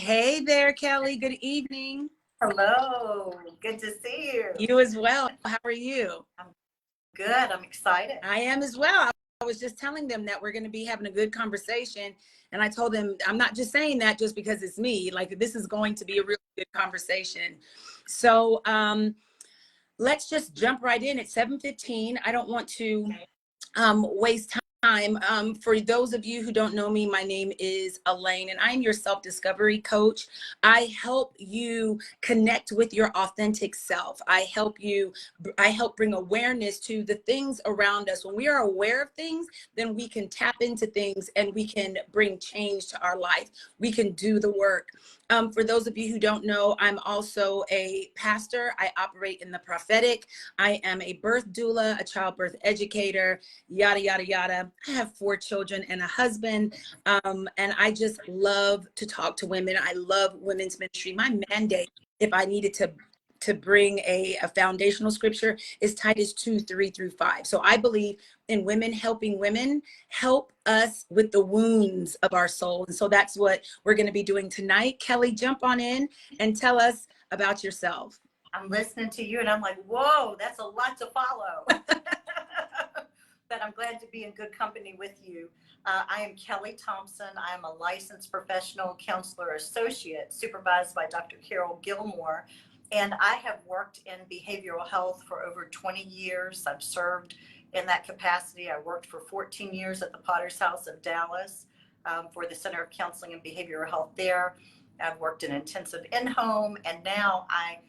Hey there, Kelly. Good evening. Hello, good to see you. You as well. How are you? I'm good. I'm excited. I am as well. I was just telling them that we're going to be having a good conversation. And I told them, I'm not just saying that just because it's me. Like, this is going to be a really good conversation. So let's just jump right in at 7:15. I don't want to waste time. For those of you who don't know me, my name is Alaine, and I'm your self-discovery coach. I help you connect with your authentic self. I help bring awareness to the things around us. When we are aware of things, then we can tap into things and we can bring change to our life. We can do the work. For those of you who don't know, I'm also a pastor. I operate in the prophetic. I am a birth doula, a childbirth educator, yada, yada, yada. I have 4 children and a husband. And I just love to talk to women. I love women's ministry. My mandate, if I needed to bring a foundational scripture, is Titus 2:3-5. So I believe in women helping women help us with the wounds of our soul. And so that's what we're going to be doing tonight. Kelly, jump on in and tell us about yourself. I'm listening to you and I'm like, whoa, that's a lot to follow. But I'm glad to be in good company with you. I am Kelly Thompson. I am a licensed professional counselor associate supervised by Dr. Carol Gilmore. And I have worked in behavioral health for over 20 years. I've served in that capacity. I worked for 14 years at the Potter's House of Dallas for the Center of Counseling and Behavioral Health there. I've worked in intensive in-home, and now I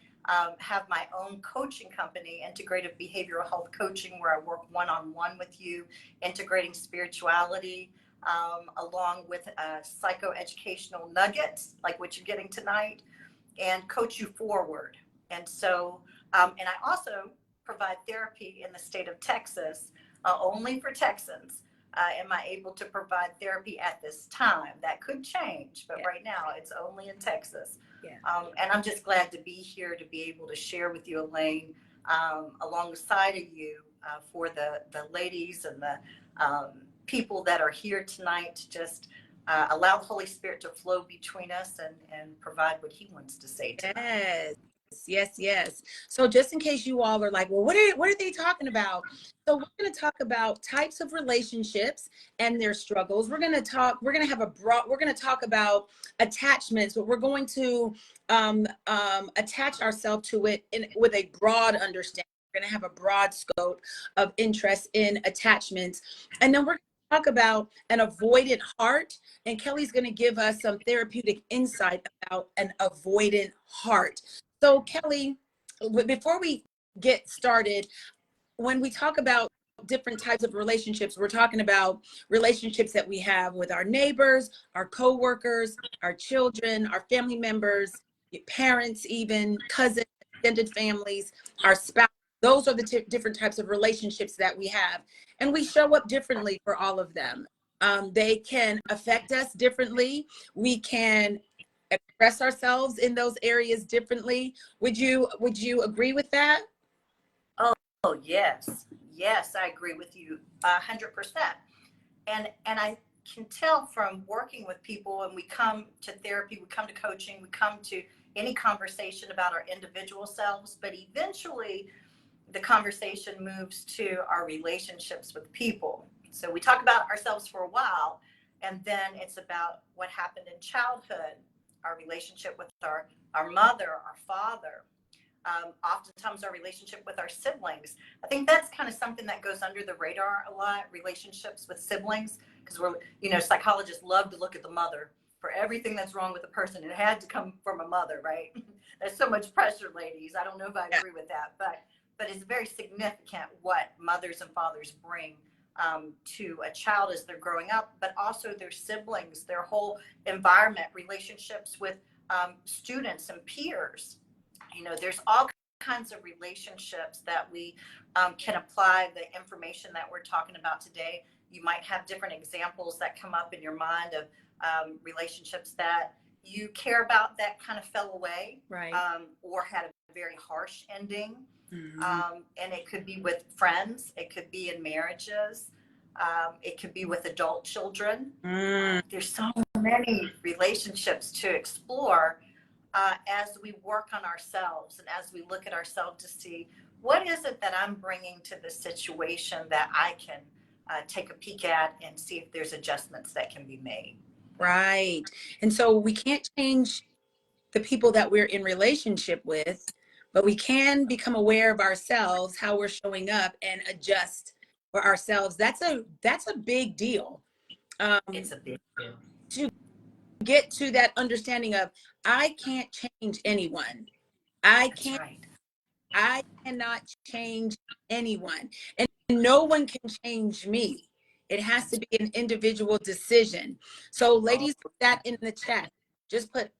have my own coaching company, Integrative Behavioral Health Coaching, where I work one-on-one with you, integrating spirituality along with psychoeducational nuggets like what you're getting tonight, and coach you forward. And so, and I also provide therapy in the state of Texas, only for Texans. Am I able to provide therapy at this time? That could change, but right now it's only in Texas. And I'm just glad to be here to be able to share with you, Alaine, alongside of you for the ladies and the people that are here tonight to just allow the Holy Spirit to flow between us and provide what he wants to say tonight. Yes. So just in case you all are like, well, what are they talking about? So we're going to talk about types of relationships and their struggles. We're going to talk about attachments, but we're going to attach ourselves to it with a broad understanding. We're going to have a broad scope of interest in attachments. And then we're going to talk about an avoidant heart. And Kelly's going to give us some therapeutic insight about an avoidant heart. So Kelly, before we get started, when we talk about different types of relationships, we're talking about relationships that we have with our neighbors, our coworkers, our children, our family members, parents, even cousins, extended families, our spouse. Those are the different types of relationships that we have. And we show up differently for all of them. They can affect us differently. We can express ourselves in those areas differently. Would you agree with that? Oh yes, I agree with you 100%. And I can tell from working with people, and we come to therapy, we come to coaching, we come to any conversation about our individual selves, but eventually the conversation moves to our relationships with people. So we talk about ourselves for a while, and then it's about what happened in childhood, our relationship with our mother, our father, oftentimes our relationship with our siblings. I think that's kind of something that goes under the radar a lot, relationships with siblings, because psychologists love to look at the mother for everything that's wrong with a person. It had to come from a mother, right? There's so much pressure, ladies. I don't know if I agree with that, but it's very significant what mothers and fathers bring to a child as they're growing up, but also their siblings, their whole environment, relationships with students and peers. There's all kinds of relationships that we can apply the information that we're talking about today. You might have different examples that come up in your mind of relationships that you care about that kind of fell away, right? Or had a very harsh ending. Mm-hmm. And it could be with friends, it could be in marriages, it could be with adult children. There's so many relationships to explore as we work on ourselves and as we look at ourselves to see what is it that I'm bringing to the situation that I can take a peek at and see if there's adjustments that can be made. Right. And so we can't change the people that we're in relationship with, but we can become aware of ourselves, how we're showing up, and adjust for ourselves. That's a big deal. It's a big deal. To get to that understanding of, I can't change anyone. I That's can't, right. I cannot change anyone. And no one can change me. It has to be an individual decision. So Oh, ladies, put that in the chat. Just put,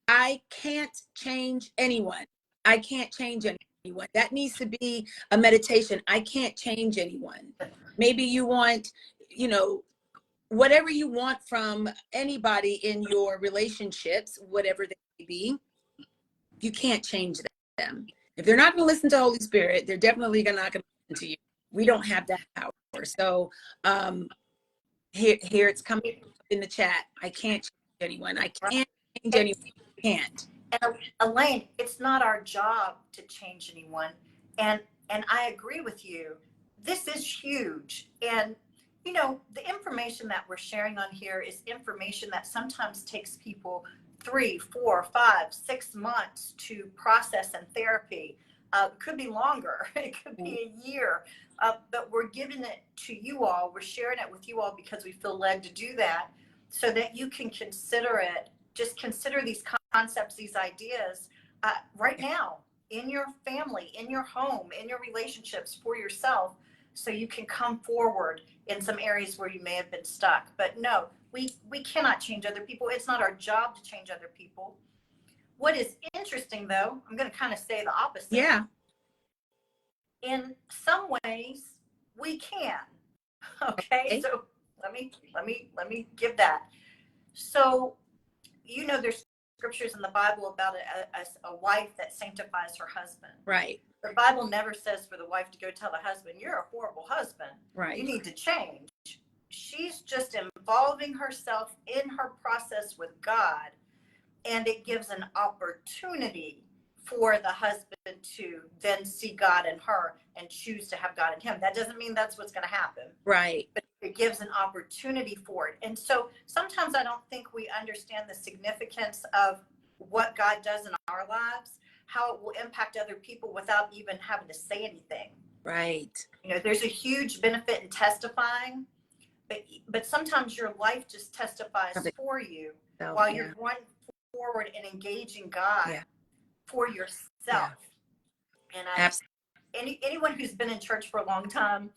I can't change anyone. I can't change anyone. That needs to be a meditation. I can't change anyone. Maybe you want, you know, whatever you want from anybody in your relationships, whatever they may be, you can't change them. If they're not going to listen to Holy Spirit, they're definitely not going to listen to you. We don't have that power. So here it's coming in the chat. I can't change anyone. I can't change anyone. I can't. And Alaine, it's not our job to change anyone. And I agree with you. This is huge. And you know, the information that we're sharing on here is information that sometimes takes people 3, 4, 5, 6 months to process in therapy. Could be longer. It could be a year. But we're giving it to you all. We're sharing it with you all because we feel led to do that, so that you can consider it. Just consider these concepts, these ideas right now in your family, in your home, in your relationships, for yourself, so you can come forward in some areas where you may have been stuck. But no, we cannot change other people. It's not our job to change other people. What is interesting, though, I'm going to kind of say the opposite. Yeah. In some ways, we can. Okay, so let me give that. So, you know, there's scriptures in the Bible about a wife that sanctifies her husband. Right. The Bible never says for the wife to go tell the husband, you're a horrible husband. Right. You need to change. She's just involving herself in her process with God, and it gives an opportunity for the husband to then see God in her and choose to have God in him. That doesn't mean that's what's going to happen. Right. But it gives an opportunity for it. And so sometimes I don't think we understand the significance of what God does in our lives, how it will impact other people without even having to say anything. Right. You know, there's a huge benefit in testifying, but sometimes your life just testifies for you while you're going forward and engaging God for yourself. And anyone who's been in church for a long time,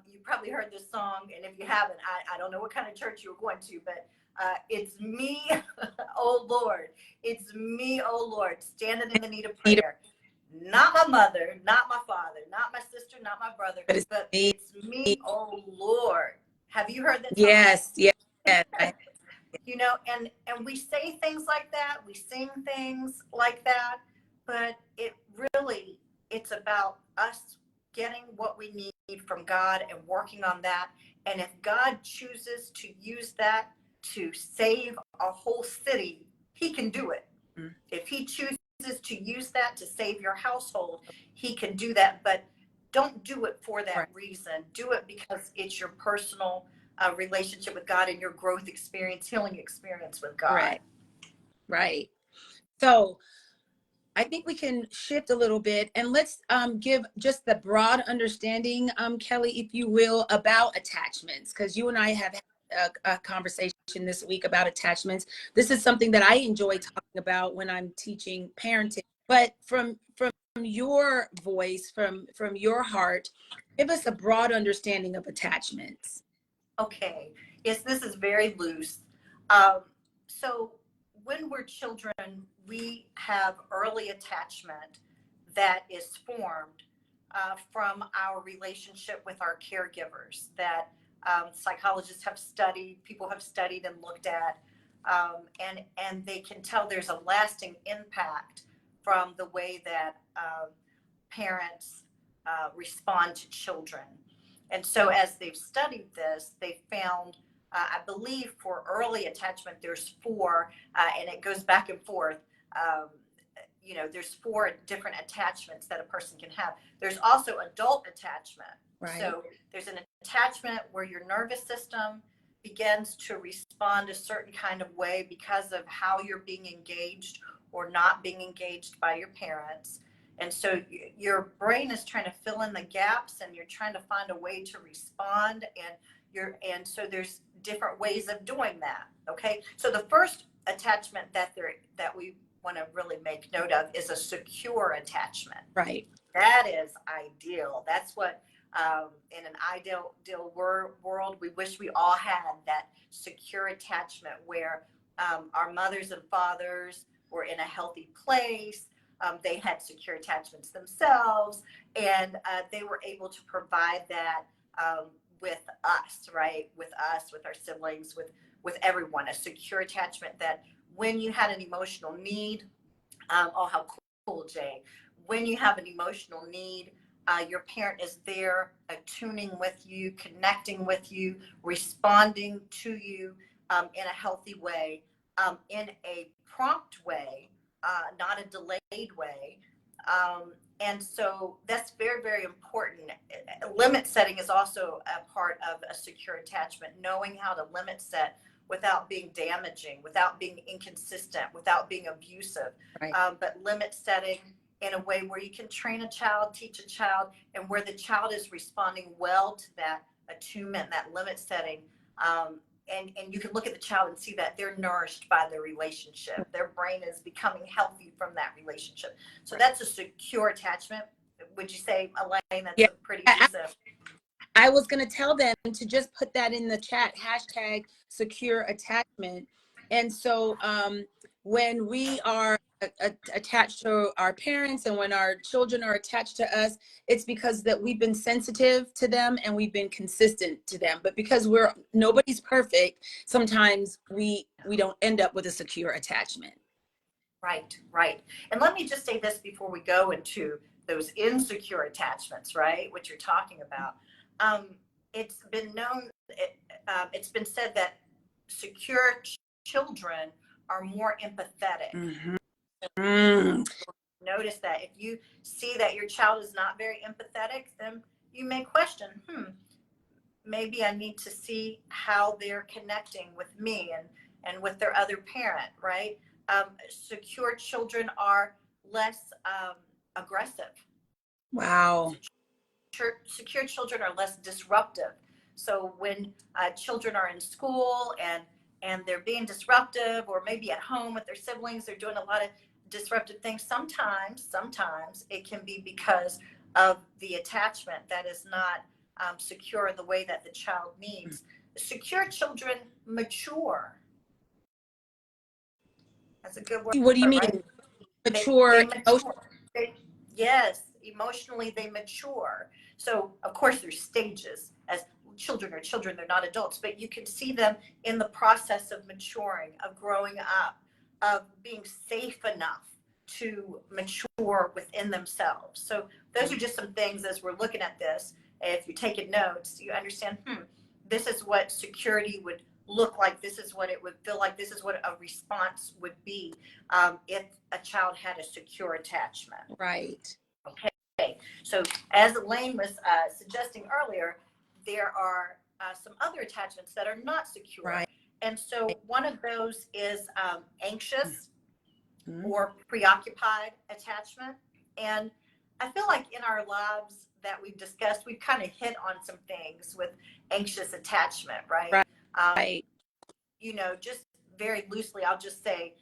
you probably heard this song, and if you haven't, I don't know what kind of church you were going to, but it's me, oh Lord, it's me, oh Lord, standing in the need of prayer. Not my mother, not my father, not my sister, not my brother, but it's me, oh Lord. Have you heard that song? Yes, yes. You know, and we say things like that, we sing things like that, but it's about us getting what we need from God and working on that. And if God chooses to use that to save a whole city, he can do it. Mm-hmm. If he chooses to use that to save your household, he can do that. But don't do it for that reason. Do it because it's your personal relationship with God and your growth experience, healing experience with God. Right. So I think we can shift a little bit, and let's give just the broad understanding, Kelly, if you will, about attachments, because you and I have had a conversation this week about attachments. This is something that I enjoy talking about when I'm teaching parenting. But from your voice, from your heart, give us a broad understanding of attachments. Okay. Yes, this is very loose. So when we're children, we have early attachment that is formed from our relationship with our caregivers that psychologists have studied, people have studied and looked at, and they can tell there's a lasting impact from the way that parents respond to children. And so as they've studied this, they found I believe for early attachment, there's four, and it goes back and forth. There's four different attachments that a person can have. There's also adult attachment. Right. So there's an attachment where your nervous system begins to respond a certain kind of way because of how you're being engaged or not being engaged by your parents. And so your brain is trying to fill in the gaps, and you're trying to find a way to respond. And so there's different ways of doing that. Okay. So the first attachment that we want to really make note of is a secure attachment. Right. That is ideal. That's what, in an ideal world, we wish we all had that secure attachment where our mothers and fathers were in a healthy place. They had secure attachments themselves, and they were able to provide that with us, right? With us, with our siblings, with everyone, a secure attachment that when you had an emotional need, oh, how cool, Jay. When you have an emotional need, your parent is there, attuning with you, connecting with you, responding to you in a healthy way, in a prompt way, not a delayed way. And so that's very, very important. Limit setting is also a part of a secure attachment, knowing how to limit set without being damaging, without being inconsistent, without being abusive, Right. But limit setting in a way where you can train a child, teach a child, and where the child is responding well to that attunement, that limit setting. And you can look at the child and see that they're nourished by the relationship. Their brain is becoming healthy from that relationship. So that's a secure attachment. Would you say, Alaine, that's a pretty decent? I was going to tell them to just put that in the chat, hashtag secure attachment. And so when we are attached to our parents and when our children are attached to us, it's because that we've been sensitive to them and we've been consistent to them. But because nobody's perfect, sometimes we don't end up with a secure attachment. Right, right. And let me just say this before we go into those insecure attachments, right? What you're talking about. It's been known, it's been said that secure children are more empathetic. Mm-hmm. Notice that if you see that your child is not very empathetic, then you may question, maybe I need to see how they're connecting with me and with their other parent, right? Secure children are less aggressive. Wow. Secure children are less disruptive. So when children are in school and they're being disruptive, or maybe at home with their siblings, they're doing a lot of disruptive things. Sometimes it can be because of the attachment that is not secure in the way that the child needs. Secure children mature. That's a good word. What do you mean? Right? Mature? They mature. Yes, emotionally they mature. So of course there's stages. As children are children, they're not adults, but you can see them in the process of maturing, of growing up, of being safe enough to mature within themselves. So those are just some things as we're looking at this. If you're taking notes, you understand, this is what security would look like. This is what it would feel like. This is what a response would be if a child had a secure attachment. Right. Okay. So as Alaine was suggesting earlier, there are some other attachments that are not secure. Right. And so one of those is anxious or preoccupied attachment. And I feel like in our lives that we've discussed, we've kind of hit on some things with anxious attachment, right? Right. Just very loosely, I'll just say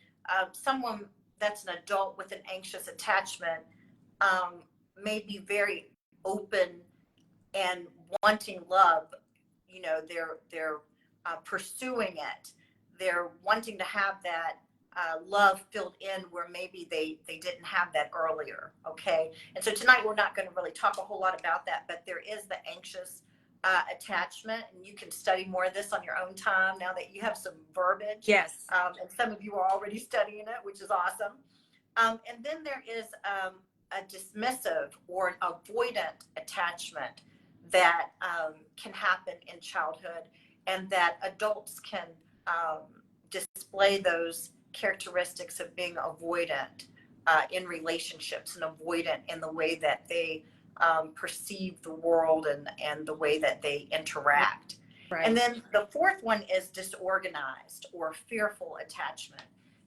someone that's an adult with an anxious attachment may be very open and wanting love. They're pursuing it. They're wanting to have that love filled in where maybe they didn't have that earlier. Okay. And so tonight we're not going to really talk a whole lot about that, but there is the anxious attachment, and you can study more of this on your own time now that you have some verbiage. Yes. And some of you are already studying it, which is awesome. And then there is a dismissive or an avoidant attachment that can happen in childhood. and that adults can display those characteristics of being avoidant in relationships and avoidant in the way that they perceive the world and the way that they interact. Right. And then the fourth one is disorganized or fearful attachment.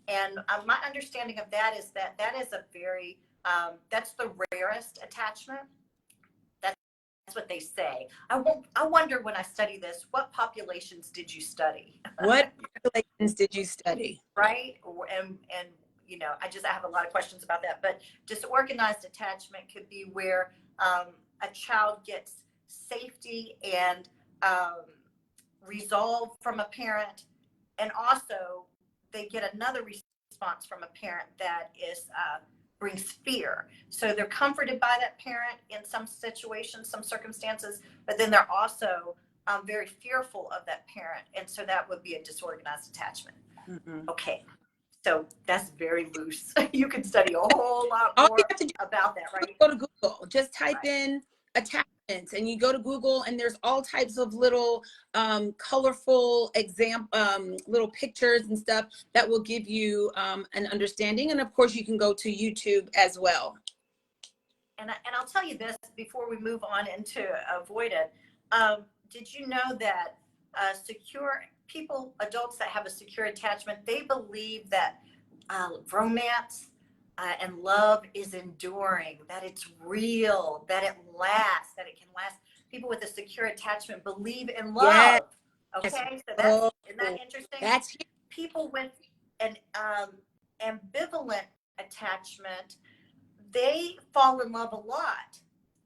And my understanding of that is that is a very, that's the rarest attachment. That's what they say. I wonder when I study this, what populations did you study? What populations did you study? Right? And you know, I have a lot of questions about that. But disorganized attachment could be where a child gets safety and resolve from a parent, and also they get another response from a parent that is brings fear. So they're comforted by that parent in some situations, some circumstances, but then they're also very fearful of that parent, and so that would be a disorganized attachment. Okay, so that's very loose. You can study a whole lot more about that, right? Go to Google, just type in attachments, and you go to Google, and there's all types of little colorful little pictures and stuff that will give you an understanding. And of course, you can go to YouTube as well. And I'll tell you this before we move on into avoidant. Did you know that adults that have a secure attachment, they believe that romance and love is enduring, that it's real, that it lasts, that it can last. People with a secure attachment believe in love. Yes. Okay, so isn't that interesting? That's people with an ambivalent attachment, they fall in love a lot,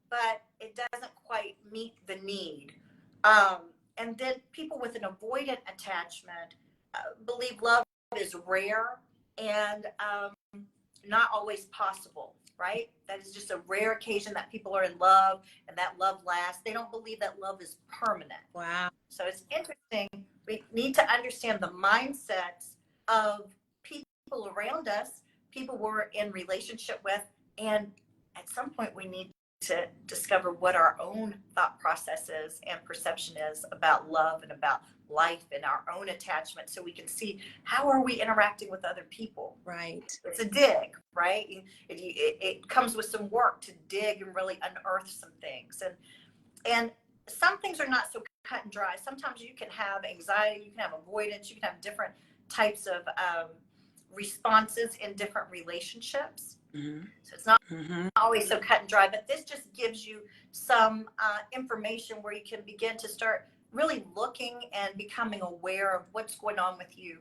but it doesn't quite meet the need. And then people with an avoidant attachment believe love is rare and not always possible, right? That is just a rare occasion that people are in love and that love lasts. They don't believe that love is permanent. Wow. So it's interesting. We need to understand the mindsets of people around us, people we're in relationship with, and at some point we need to discover what our own thought process is and perception is about love and about life and our own attachment, so we can see how are we interacting with other people. Right. It's a dig, right? It comes with some work to dig and really unearth some things. And some things are not so cut and dry. Sometimes you can have anxiety, you can have avoidance, you can have different types of responses in different relationships. Mm-hmm. So it's not always so cut and dry, but this just gives you some information where you can begin to start really looking and becoming aware of what's going on with you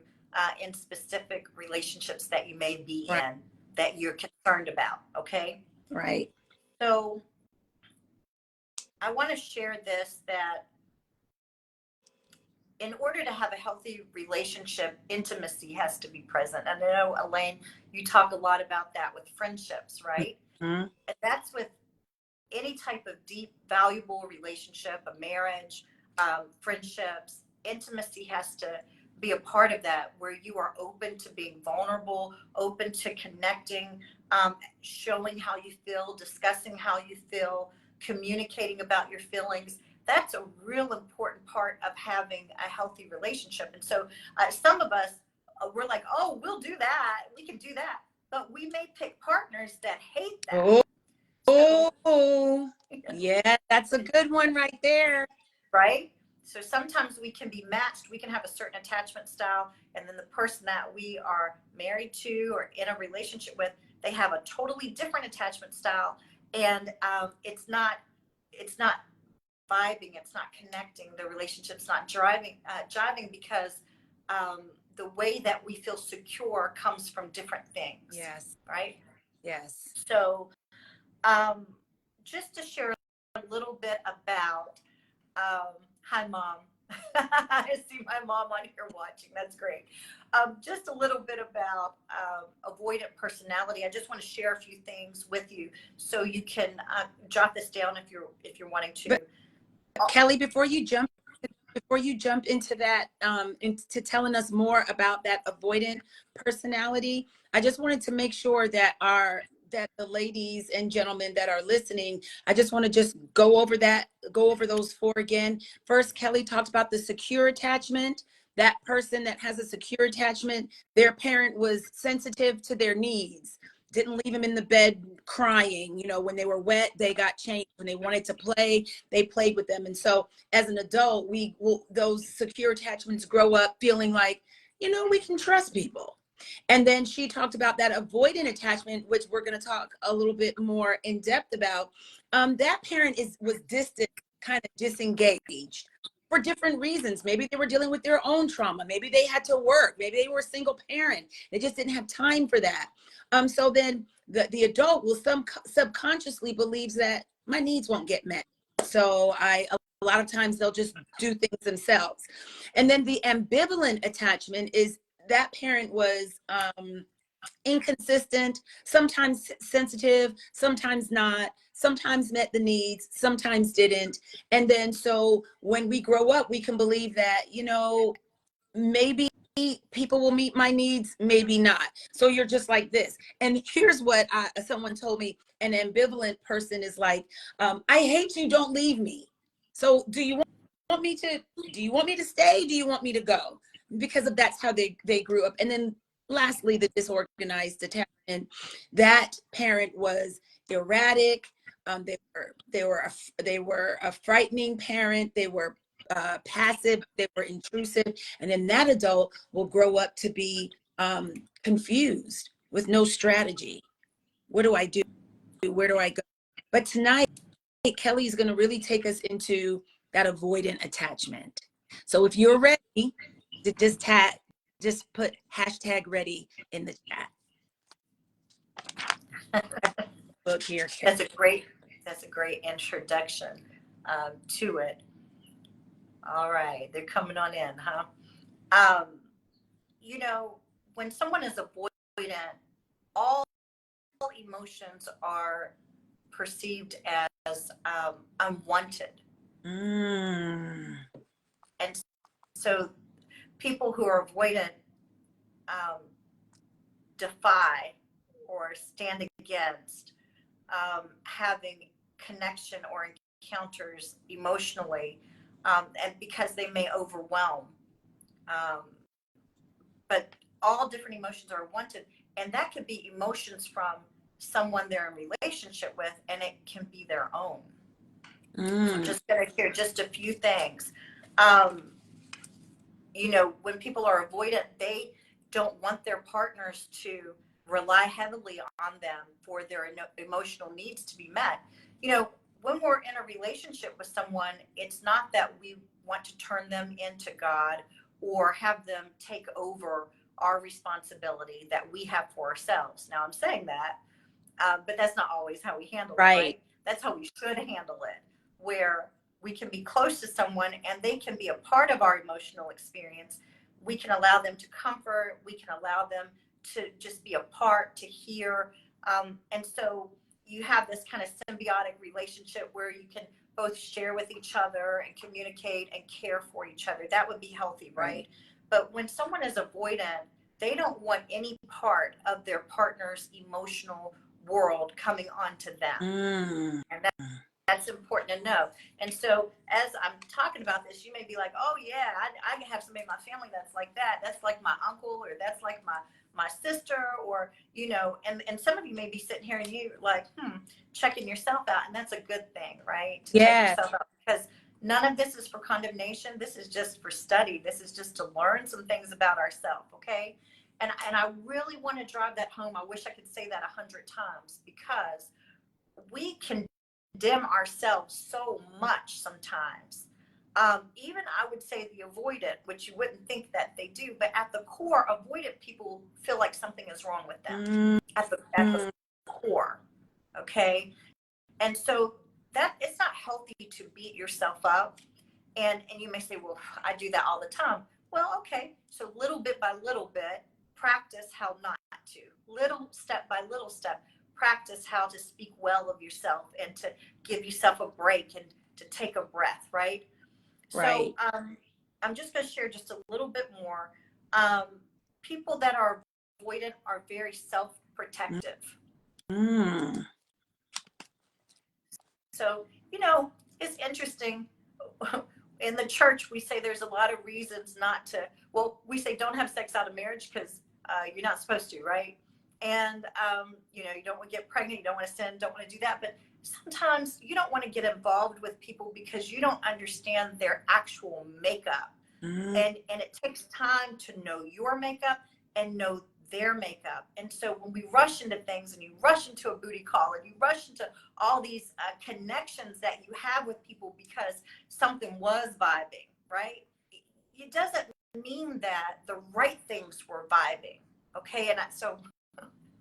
in specific relationships that you may be in that you're concerned about. Okay. Right. So I want to share this, that in order to have a healthy relationship, intimacy has to be present. And I know, Alaine, you talk a lot about that with friendships, right? Mm-hmm. And that's with any type of deep, valuable relationship, a marriage, friendships. Intimacy has to be a part of that, where you are open to being vulnerable, open to connecting, showing how you feel, discussing how you feel, communicating about your feelings. That's a real important part of having a healthy relationship. And so some of us, we're like, oh, we'll do that. We can do that. But we may pick partners that hate that. Oh, yeah, that's a good one right there. Right? So sometimes we can be matched. We can have a certain attachment style, and then the person that we are married to or in a relationship with, they have a totally different attachment style. And it's not vibing, it's not connecting, the relationship's not jiving because the way that we feel secure comes from different things. Yes. Right? Yes. So just to share a little bit about, hi Mom. I see my mom on here watching. That's great. Just a little bit about avoidant personality. I just want to share a few things with you so you can jot this down if you're wanting to. But, Kelly, before you jump into that, into telling us more about that avoidant personality, I just wanted to make sure that that the ladies and gentlemen that are listening, I just want to just go over those four again. First, Kelly talked about the secure attachment. That person that has a secure attachment, their parent was sensitive to their needs, didn't leave them in the bed crying. You know, when they were wet, they got changed. When they wanted to play, they played with them. And so as an adult, those secure attachments grow up feeling like, you know, we can trust people. And then she talked about that avoidant attachment, which we're going to talk a little bit more in depth about. That parent was distant, kind of disengaged for different reasons. Maybe they were dealing with their own trauma. Maybe they had to work. Maybe they were a single parent. They just didn't have time for that. So then the adult will subconsciously believes that my needs won't get met. So a lot of times they'll just do things themselves. And then the ambivalent attachment is that parent was inconsistent, sometimes sensitive, sometimes not, sometimes met the needs, sometimes didn't. And then so when we grow up, we can believe that, you know, maybe people will meet my needs, maybe not. So you're just like this. And here's what someone told me: an ambivalent person is like, I hate you, don't leave me. So do you want me to stay? Do you want me to go? Because of that's how they grew up. And then lastly, the disorganized attachment. That parent was erratic. They were a frightening parent. They were passive. They were intrusive. And then that adult will grow up to be confused with no strategy. What do I do? Where do I go? But tonight, Kelly is going to really take us into that avoidant attachment. So if you're ready, to just put #ready in the chat. Book here. That's a great introduction to it. All right, they're coming on in, huh? You know, when someone is avoidant, all emotions are perceived as unwanted. And so people who are avoidant defy or stand against having connection or encounters emotionally, and because they may overwhelm. But all different emotions are wanted, and that could be emotions from someone they're in relationship with, and it can be their own. So just gonna hear just a few things. You know, when people are avoidant, they don't want their partners to rely heavily on them for their emotional needs to be met. You know, when we're in a relationship with someone, it's not that we want to turn them into God or have them take over our responsibility that we have for ourselves. Now, I'm saying that, but that's not always how we handle it, right? That's how we should handle it, where we can be close to someone and they can be a part of our emotional experience. We can allow them to comfort. We can allow them to just be a part, to hear. And so you have this kind of symbiotic relationship where you can both share with each other and communicate and care for each other. That would be healthy, right? But when someone is avoidant, they don't want any part of their partner's emotional world coming onto them. And that's important to know. And so as I'm talking about this, you may be like, oh yeah, I have somebody in my family that's like that. That's like my uncle, or that's like my sister, or, you know, and some of you may be sitting here and you like, checking yourself out. And that's a good thing, right? To check yourself out, because none of this is for condemnation. This is just for study. This is just to learn some things about ourselves. Okay. And I really want to drive that home. I wish I could say that 100 times, because we condemn ourselves so much sometimes. Even I would say the avoidant, which you wouldn't think that they do, but at the core, avoidant people feel like something is wrong with them at the core. Okay. And so that it's not healthy to beat yourself up. And you may say, well, I do that all the time. Well, okay. So little bit by little bit, practice how not to. Little step by little step, practice how to speak well of yourself and to give yourself a break and to take a breath, right? So I'm just going to share just a little bit more. People that are avoidant are very self-protective. Mm. So, it's interesting. In the church, we say there's a lot of reasons not to, well, we say don't have sex out of marriage because you're not supposed to, right? And, you don't want to get pregnant, you don't want to sin, don't want to do that. But sometimes you don't want to get involved with people because you don't understand their actual makeup. And it takes time to know your makeup and know their makeup. And so when we rush into things and you rush into a booty call and you rush into all these connections that you have with people because something was vibing, right? It doesn't mean that the right things were vibing. Okay. And so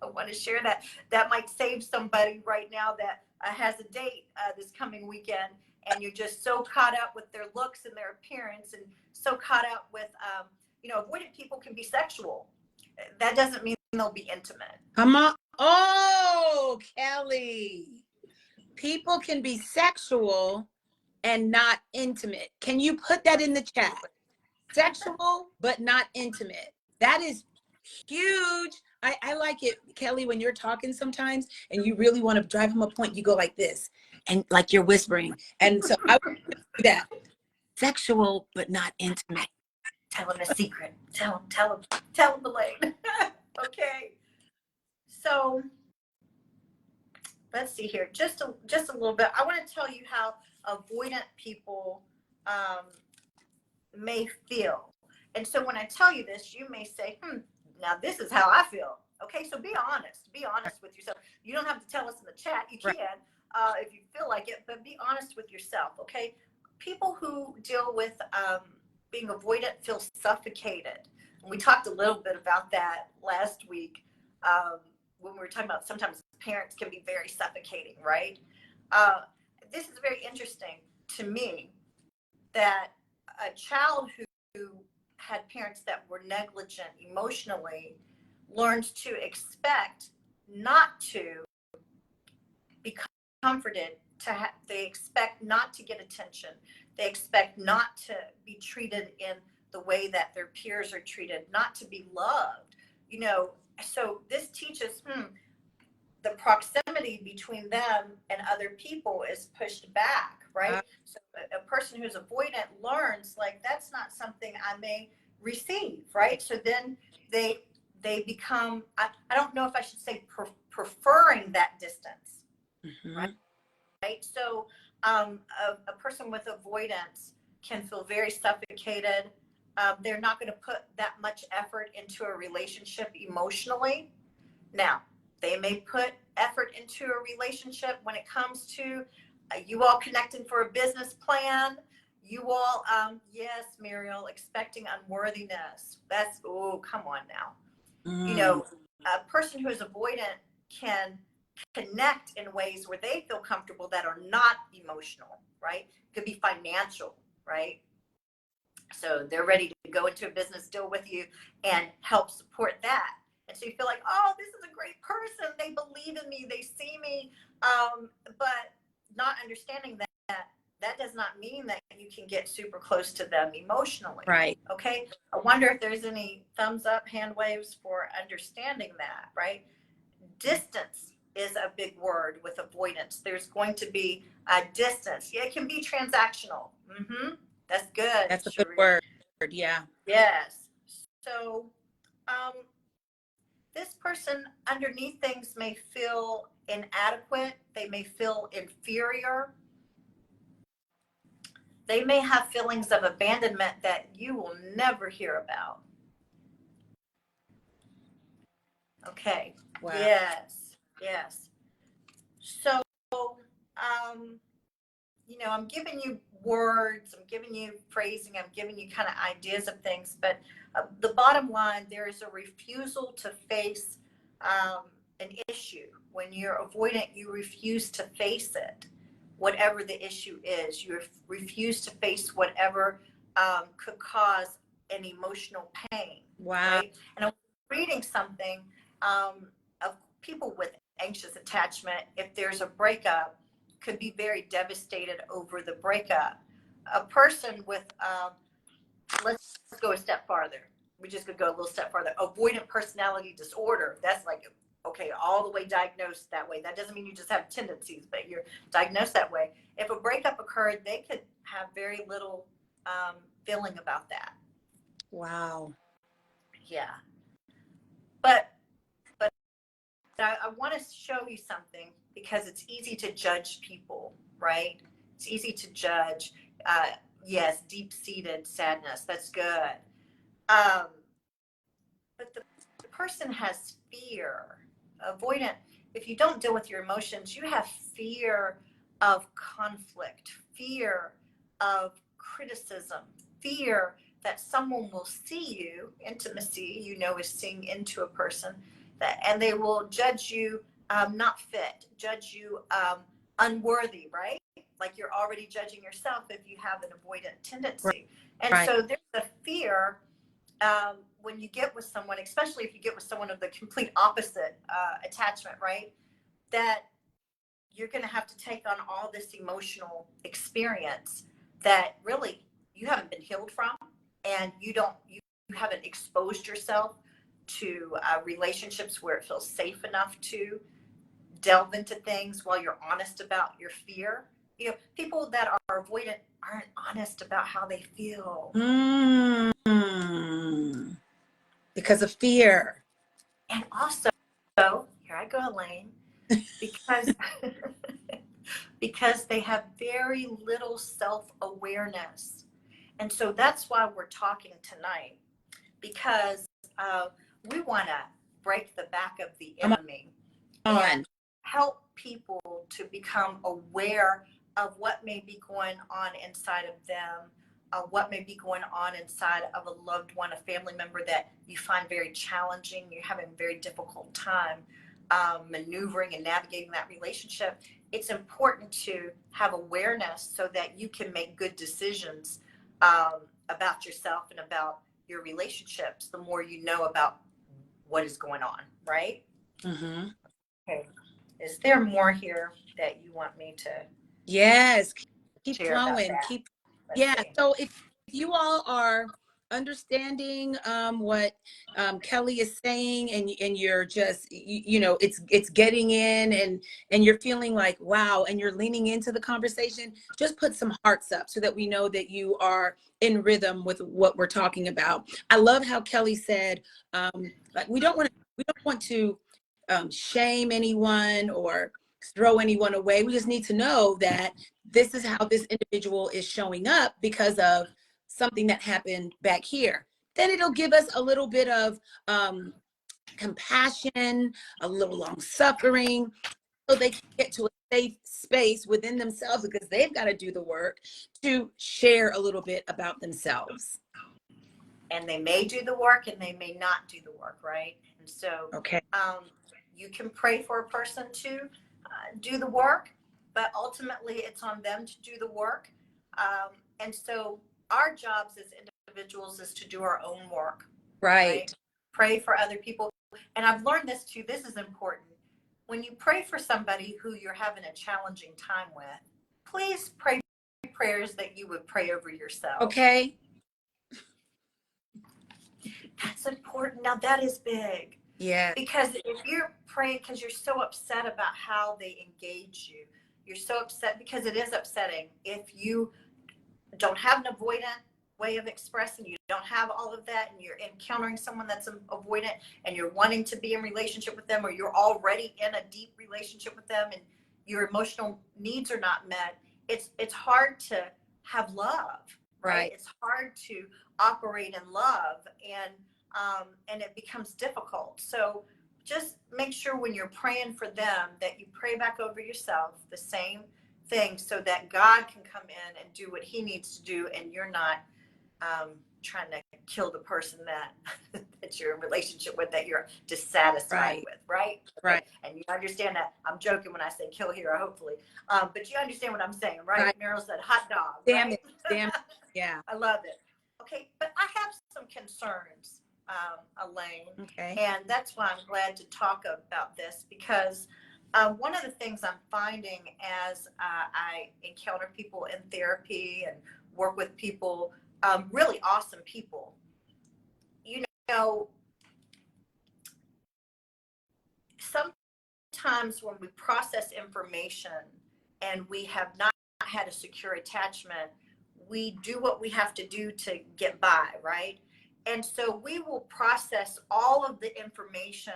I want to share that. That might save somebody right now that has a date this coming weekend, and you're just so caught up with their looks and their appearance and so caught up with, avoidant people can be sexual. That doesn't mean they'll be intimate. Come on. Oh, Kelly. People can be sexual and not intimate. Can you put that in the chat? Sexual, but not intimate. That is huge. I like it, Kelly, when you're talking sometimes and you really want to drive home a point, you go like this and like you're whispering. And so I would do that. Sexual, but not intimate. Tell him a secret. Tell him, Alaine. Okay. So let's see here. Just a little bit. I want to tell you how avoidant people may feel. And so when I tell you this, you may say, now this is how I feel. Okay, so be honest. Be honest with yourself. You don't have to tell us in the chat. You can if you feel like it, but be honest with yourself. Okay, people who deal with being avoidant feel suffocated. And we talked a little bit about that last week when we were talking about sometimes parents can be very suffocating, right? This is very interesting to me that a child who had parents that were negligent emotionally learns to expect not to be comforted, they expect not to get attention, they expect not to be treated in the way that their peers are treated, not to be loved, so this teaches the proximity between them and other people is pushed back, right? So a person who's avoidant learns like that's not something I may receive, right? So then they become, I don't know if I should say preferring that distance, right? So a person with avoidance can feel very suffocated. They're not going to put that much effort into a relationship emotionally. Now, they may put effort into a relationship when it comes to you all connecting for a business plan. You all, yes, Muriel, expecting unworthiness. That's, oh, come on now. A person who is avoidant can connect in ways where they feel comfortable that are not emotional, right? It could be financial, right? So they're ready to go into a business deal with you and help support that. And so you feel like, oh, this is a great person. They believe in me. They see me. But not understanding that does not mean that you can get super close to them emotionally. Right. Okay. I wonder if there's any thumbs up, hand waves for understanding that, right? Distance is a big word with avoidance. There's going to be a distance. Yeah, it can be transactional. That's good. That's a good word. Yeah. Yes. So, this person underneath things may feel inadequate. They may feel inferior. They may have feelings of abandonment that you will never hear about. Okay. Wow. Yes. So, I'm giving you words, I'm giving you phrasing, I'm giving you kind of ideas of things, but the bottom line, there is a refusal to face an issue. When you're avoidant, you refuse to face it, whatever the issue is. You refuse to face whatever could cause an emotional pain. Wow. Right? And I'm reading something of people with anxious attachment. If there's a breakup, could be very devastated over the breakup. A person with, let's go a step farther. We just could go a little step farther. Avoidant personality disorder. That's like, okay, all the way diagnosed that way. That doesn't mean you just have tendencies, but you're diagnosed that way. If a breakup occurred, they could have very little feeling about that. Wow. Yeah. But I want to show you something, because it's easy to judge people, right? It's easy to judge. Yes, deep-seated sadness. That's good. But the person has fear. Avoidant. If you don't deal with your emotions, you have fear of conflict, fear of criticism, fear that someone will see you. Intimacy, is seeing into a person, and they will judge you not fit, judge you unworthy, right? Like you're already judging yourself if you have an avoidant tendency. And Right. so there's a fear when you get with someone, especially if you get with someone of the complete opposite attachment, right? That you're going to have to take on all this emotional experience that really you haven't been healed from, and you haven't exposed yourself to relationships where it feels safe enough to delve into things while you're honest about your fear. People that are avoidant aren't honest about how they feel. Because of fear. And also, here I go, Alaine, because they have very little self-awareness. And so that's why we're talking tonight, because we want to break the back of the enemy and help people to become aware of what may be going on inside of them, what may be going on inside of a loved one, a family member that you find very challenging, you're having a very difficult time maneuvering and navigating that relationship. It's important to have awareness so that you can make good decisions about yourself and about your relationships, the more you know about what is going on, right? Mm-hmm. Okay. Is there more here that you want me to Yes, keep share flowing. about that? Yeah. So if you all are understanding what Kelly is saying, and you're just it's getting in, and you're feeling like wow, and you're leaning into the conversation, just put some hearts up so that we know that you are in rhythm with what we're talking about. I love how Kelly said like we don't want to shame anyone or throw anyone away. We just need to know that this is how this individual is showing up because of something that happened back here. Then it'll give us a little bit of compassion, a little long suffering, so they can get to a safe space within themselves, because they've got to do the work to share a little bit about themselves. And they may do the work and they may not do the work, right? And so okay. You can pray for a person to do the work, but ultimately it's on them to do the work. And so our jobs as individuals is to do our own work. Right. Pray for other people. And I've learned this too. This is important. When you pray for somebody who you're having a challenging time with, please pray prayers that you would pray over yourself. Okay. That's important. Now that is big. Yeah. Because if you're praying because you're so upset about how they engage you, you're so upset because it is upsetting. If you don't have an avoidant way of expressing, you don't have all of that, and you're encountering someone that's avoidant and you're wanting to be in relationship with them, or you're already in a deep relationship with them and your emotional needs are not met, it's hard to have love, right? It's hard to operate in love, and it becomes difficult. So just make sure when you're praying for them that you pray back over yourself the same thing, so that God can come in and do what he needs to do, and you're not trying to kill the person that that you're in relationship with, that you're dissatisfied with, right? Right. And you understand that. I'm joking when I say kill here, hopefully. But you understand what I'm saying, right? Meryl said hot dog. Damn right? it. Damn it. Yeah. I love it. Okay, but I have some concerns, Alaine. Okay. And that's why I'm glad to talk about this, because one of the things I'm finding as I encounter people in therapy and work with people, really awesome people, some sometimes when we process information and we have not had a secure attachment, we do what we have to do to get by, right? And so we will process all of the information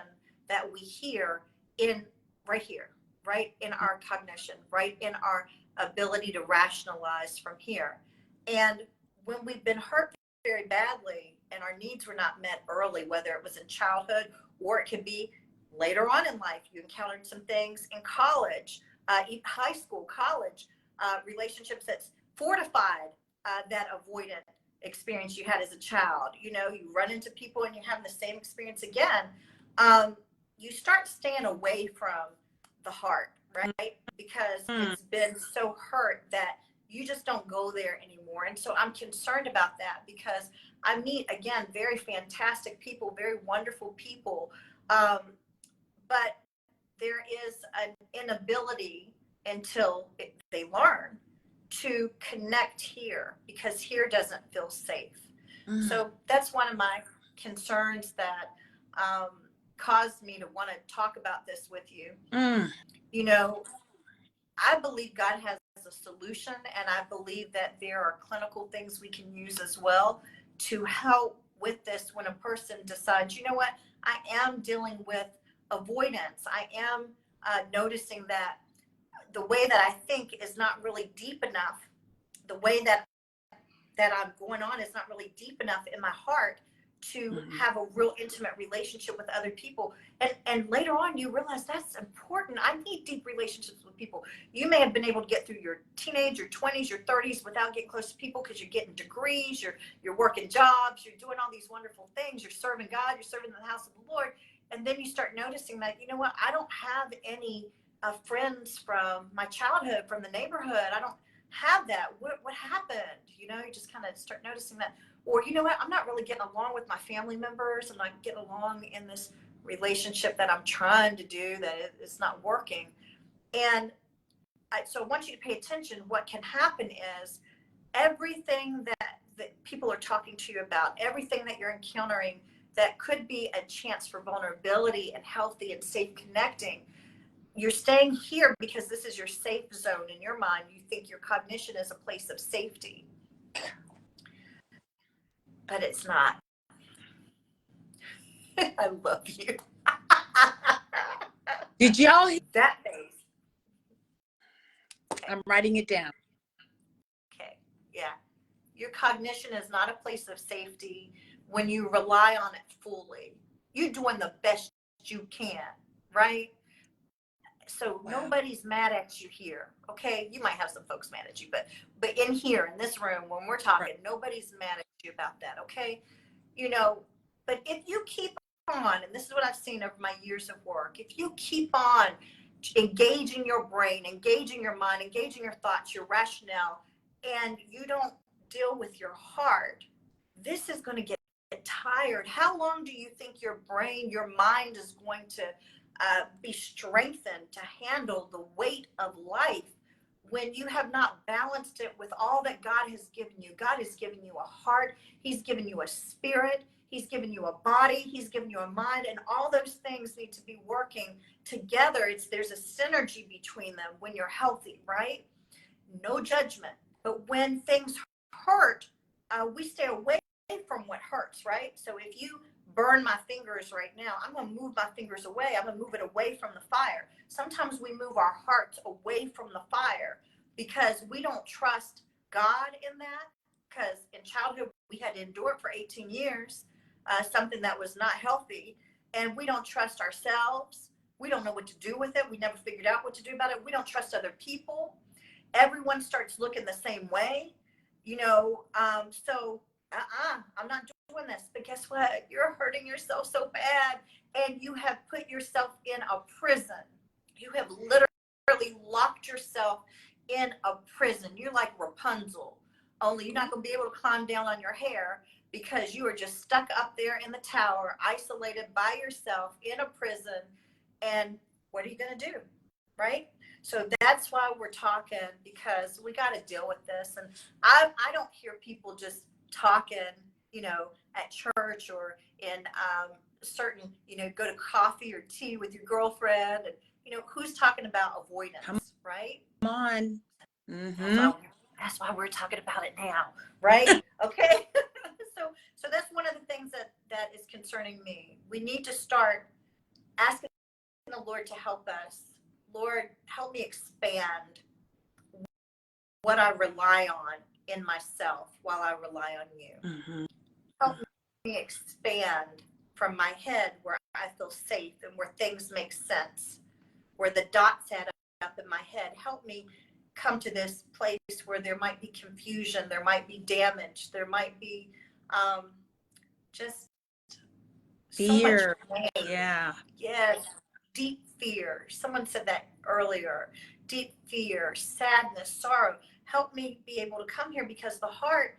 that we hear in right here, right in our cognition, right in our ability to rationalize from here. And when we've been hurt very badly and our needs were not met early, whether it was in childhood or it could be later on in life, you encountered some things in college, high school, college, relationships that's fortified that avoidant experience you had as a child. You know, you run into people and you have the same experience again. You start staying away from the heart, right? Because it's been so hurt that you just don't go there anymore. And so I'm concerned about that because I meet, again, very fantastic people, very wonderful people. But there is an inability until they learn to connect here because here doesn't feel safe. So that's one of my concerns that caused me to want to talk about this with you. You know, I believe God has a solution, and I believe that there are clinical things we can use as well to help with this when a person decides, you know what, I am dealing with avoidance. I am noticing that the way that I think is not really deep enough. The way that I'm going on is not really deep enough in my heart to have a real intimate relationship with other people. And later on, you realize that's important. I need deep relationships with people. You may have been able to get through your teenage, your 20s, your 30s without getting close to people because you're getting degrees, you're working jobs, you're doing all these wonderful things, you're serving God, you're serving in the house of the Lord. And then you start noticing that, you know what, I don't have any friends from my childhood, from the neighborhood. I don't have that. What happened? You know, you just kind of start noticing that. Or, you know what, I'm not really getting along with my family members. I'm not getting along in this relationship that I'm trying to do, that it's not working. And so I want you to pay attention. What can happen is everything that people are talking to you about, everything that you're encountering that could be a chance for vulnerability and healthy and safe connecting, you're staying here because this is your safe zone in your mind. You think your cognition is a place of safety, but it's not. I love you. Did y'all hear? That face? I'm writing it down. Okay, yeah. Your cognition is not a place of safety when you rely on it fully. You're doing the best you can, right? So nobody's mad at you here, okay? You might have some folks mad at you, but in here, in this room, when we're talking, nobody's mad at you about that, okay? You know, but if you keep on, and this is what I've seen over my years of work, if you keep on engaging your brain, engaging your mind, engaging your thoughts, your rationale, and you don't deal with your heart, this is going to get tired. How long do you think your brain, your mind is going to be strengthened to handle the weight of life when you have not balanced it with all that God has given you? God has given you a heart. He's given you a spirit. He's given you a body. He's given you a mind. And all those things need to be working together. There's a synergy between them when you're healthy, right? No judgment. But when things hurt, we stay away from what hurts, right? So if you burn my fingers right now, I'm going to move my fingers away. I'm going to move it away from the fire. Sometimes we move our hearts away from the fire because we don't trust God in that. Because in childhood, we had to endure it for 18 years, something that was not healthy. And we don't trust ourselves. We don't know what to do with it. We never figured out what to do about it. We don't trust other people. Everyone starts looking the same way, you know. I'm not doing this. But guess what? You're hurting yourself so bad, and you have put yourself in a prison. You have literally locked yourself in a prison. You're like Rapunzel, only you're not going to be able to climb down on your hair because you are just stuck up there in the tower, isolated by yourself in a prison. And what are you going to do, right? So that's why we're talking, because we got to deal with this. And I don't hear people just talking, you know, at church or in certain, you know, go to coffee or tea with your girlfriend. And, you who's talking about Come avoidance, right? on. That's Mm-hmm. why, that's why we're talking about it now, right? Okay. So that's one of the things that is concerning me. We need to start asking the Lord to help us. Lord, help me expand what I rely on in myself while I rely on you. Mm-hmm. Help me expand from my head where I feel safe and where things make sense, where the dots add up in my head. Help me come to this place where there might be confusion, there might be damage, there might be just so much Fear. pain. Yeah. Yes, deep fear. Someone said that earlier. Deep fear, sadness, sorrow. Help me be able to come here, because the heart,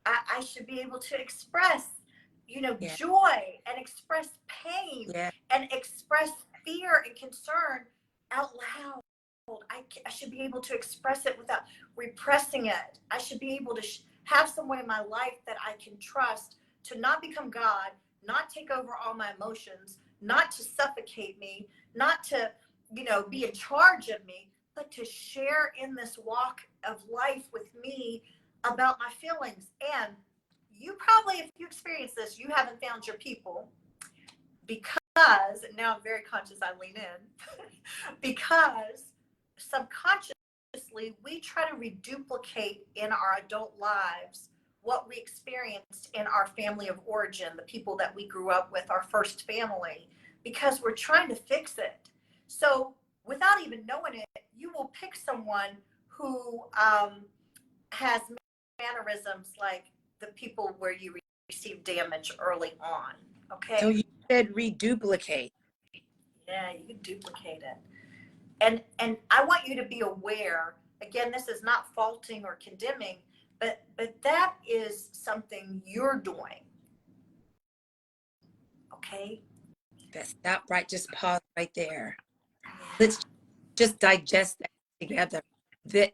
I should be able to express, Yeah. joy, and express pain, Yeah. and express fear and concern out loud. I should be able to express it without repressing it. I should be able to have someone in my life that I can trust to not become God, not take over all my emotions, not to suffocate me, not to, be in charge of me, but to share in this walk of life with me about my feelings. And you probably, if you experience this, you haven't found your people, because, and now I'm very conscious I lean in, because subconsciously we try to reduplicate in our adult lives what we experienced in our family of origin, the people that we grew up with, our first family, because we're trying to fix it. So without even knowing it, you will pick someone who has mannerisms like the people where you receive damage early on. So Okay. you said reduplicate. Yeah, you can duplicate it. And I want you to be aware, again, this is not faulting or condemning, but that is something you're doing. Okay? That stop right. Just pause right there. Let's just digest that together. That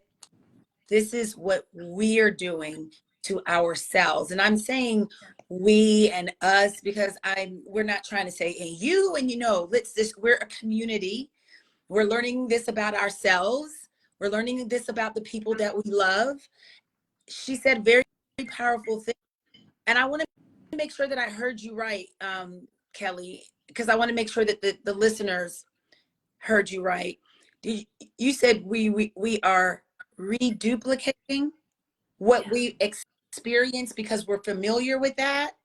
this is what we're doing to ourselves. And I'm saying we and us because we're not trying to say and you and let's just, we're a community. We're learning this about ourselves. We're learning this about the people that we love. She said very, very powerful thing. And I want to make sure that I heard you right, Kelly, because I want to make sure that the listeners heard you right. You said we are reduplicating what Yeah. we experience because we're familiar with that.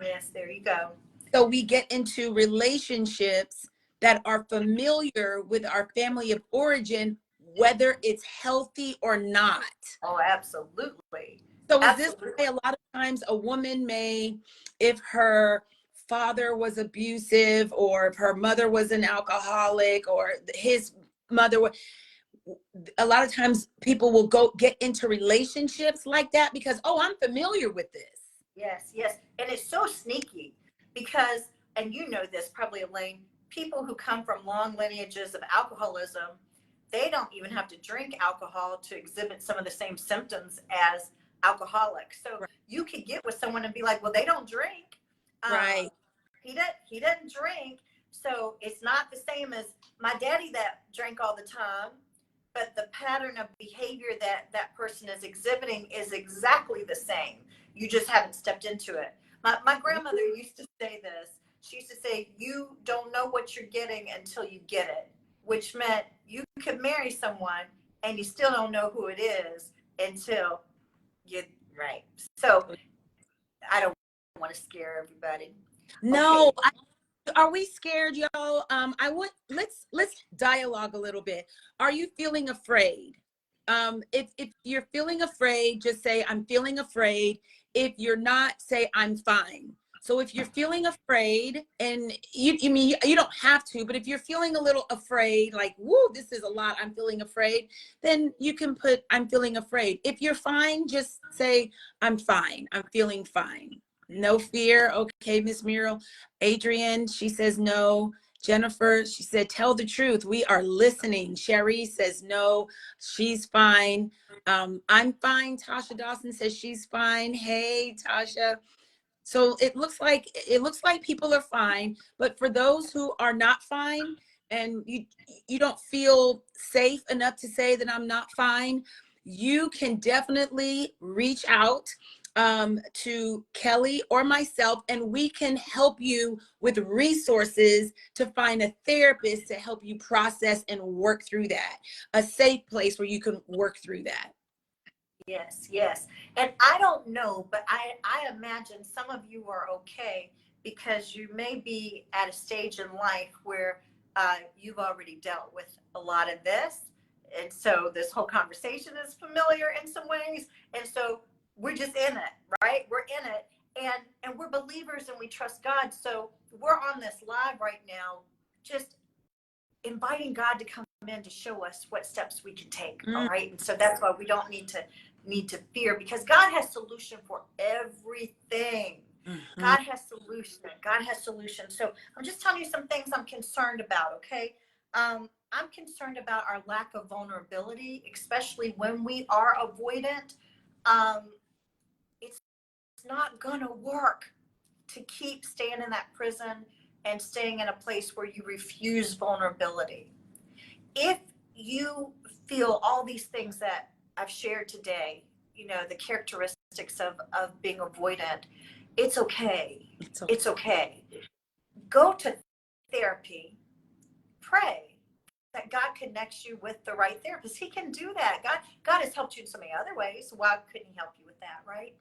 Yes, there you go. So we get into relationships that are familiar with our family of origin, whether it's healthy or not. Oh, absolutely. So is this Absolutely. why a lot of times a woman may, if her father was abusive or if her mother was an alcoholic or his mother was, a lot of times people will go get into relationships like that because, oh, I'm familiar with this. Yes, yes. And it's so sneaky because, and you know this probably, Elaine, people who come from long lineages of alcoholism, they don't even have to drink alcohol to exhibit some of the same symptoms as alcoholics. So Right. you could get with someone and be like, well, they don't drink. Right. He doesn't drink. So it's not the same as my daddy that drank all the time, but the pattern of behavior that that person is exhibiting is exactly the same. You just haven't stepped into it. My grandmother used to say this. She used to say, you don't know what you're getting until you get it, which meant you could marry someone and you still don't know who it is until you, right. So I don't want to scare everybody. Okay. No, are we scared, y'all? I want let's dialogue a little bit. Are you feeling afraid? If you're feeling afraid, just say I'm feeling afraid. If you're not, say I'm fine. So if you're feeling afraid, and you mean you don't have to, but if you're feeling a little afraid, like whoo, this is a lot, I'm feeling afraid, then you can put I'm feeling afraid. If you're fine, just say I'm fine. I'm feeling fine. No fear. Okay, Miss Muriel. Adrienne, she says no. Jennifer, she said, tell the truth. We are listening. Sherry says no, she's fine. I'm fine. Tasha Dawson says she's fine. Hey, Tasha. So it looks like people are fine. But for those who are not fine and you don't feel safe enough to say that I'm not fine, you can definitely reach out to Kelly or myself, and we can help you with resources to find a therapist to help you process and work through that, a safe place where you can work through that. Yes, yes. And I don't know, but I imagine some of you are okay because you may be at a stage in life where you've already dealt with a lot of this. And so this whole conversation is familiar in some ways. And so we're just in it, right? We're in it. And we're believers and we trust God. So we're on this live right now, just inviting God to come in to show us what steps we can take. All right. And so that's why we don't need to fear, because God has solution for everything. God has solution. God has solution. So I'm just telling you some things I'm concerned about. Okay. I'm concerned about our lack of vulnerability, especially when we are avoidant. It's not gonna work to keep staying in that prison and staying in a place where you refuse vulnerability. If you feel all these things that I've shared today, you know, the characteristics of being avoidant, it's okay. It's okay. Go to therapy, pray that God connects you with the right therapist. He can do that. God has helped you in so many other ways. Why couldn't he help you with that, right?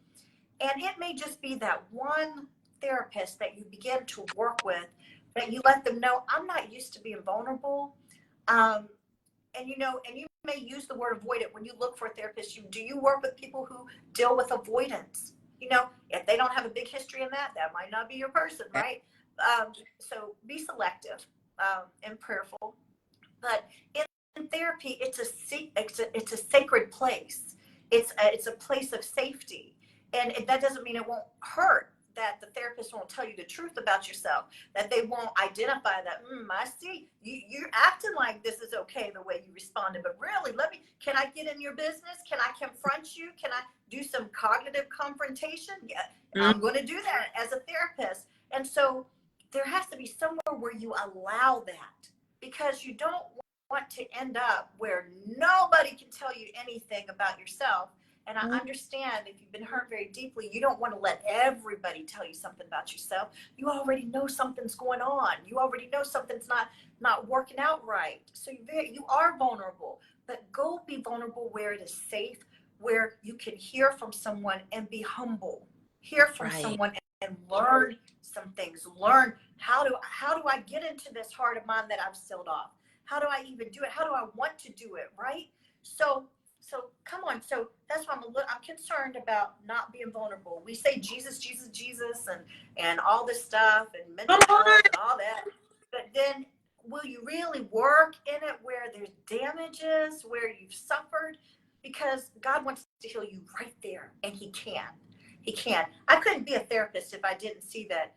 And it may just be that one therapist that you begin to work with, that you let them know, I'm not used to being vulnerable. And you may use the word avoidant when you look for a therapist. Do you work with people who deal with avoidance? You know, if they don't have a big history in that might not be your person, right? So be selective and prayerful. But in therapy, it's a sacred place. It's a place of safety, and that doesn't mean it won't hurt. That the therapist won't tell you the truth about yourself, that they won't identify that, I see you're acting like this is okay the way you responded, but really, can I get in your business? Can I confront you? Can I do some cognitive confrontation? Yeah, I'm going to do that as a therapist. And so there has to be somewhere where you allow that, because you don't want to end up where nobody can tell you anything about yourself. And I understand if you've been hurt very deeply, you don't want to let everybody tell you something about yourself. You already know something's going on. You already know something's not working out right. So you are vulnerable, but go be vulnerable where it is safe, where you can hear from someone and be humble. Hear from someone and learn some things. Learn how do I get into this heart of mine that I've sealed off? How do I even do it? How do I want to do it? Right? So come on. So that's why I'm concerned about not being vulnerable. We say Jesus, Jesus, Jesus, and all this stuff, and mental health and all that. But then will you really work in it where there's damages, where you've suffered? Because God wants to heal you right there, and he can. He can. I couldn't be a therapist if I didn't see that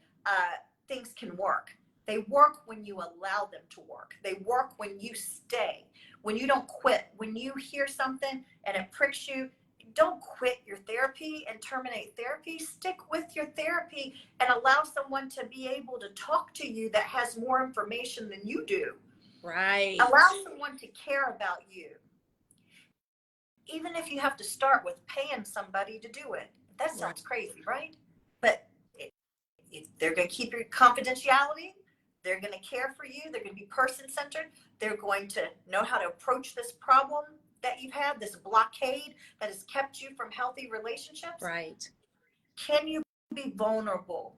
things can work. They work when you allow them to work. They work when you stay, when you don't quit. When you hear something and it pricks you, don't quit your therapy and terminate therapy. Stick with your therapy and allow someone to be able to talk to you that has more information than you do. Right. Allow someone to care about you. Even if you have to start with paying somebody to do it. That sounds crazy, right? But they're going to keep your confidentiality. They're going to care for you. They're going to be person-centered. They're going to know how to approach this problem that you've had, this blockade that has kept you from healthy relationships. Right. Can you be vulnerable?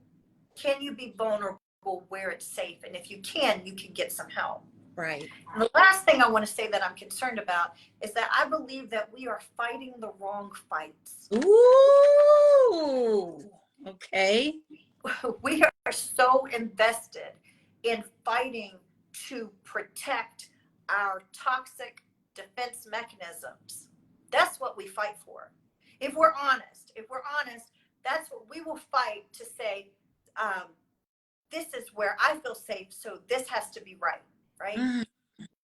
Can you be vulnerable where it's safe? And if you can get some help. Right. And the last thing I want to say that I'm concerned about is that I believe that we are fighting the wrong fights. Ooh. Okay. We are so invested in fighting to protect our toxic defense mechanisms. That's what we fight for. If we're honest, that's what we will fight to say, this is where I feel safe, so this has to be right, right?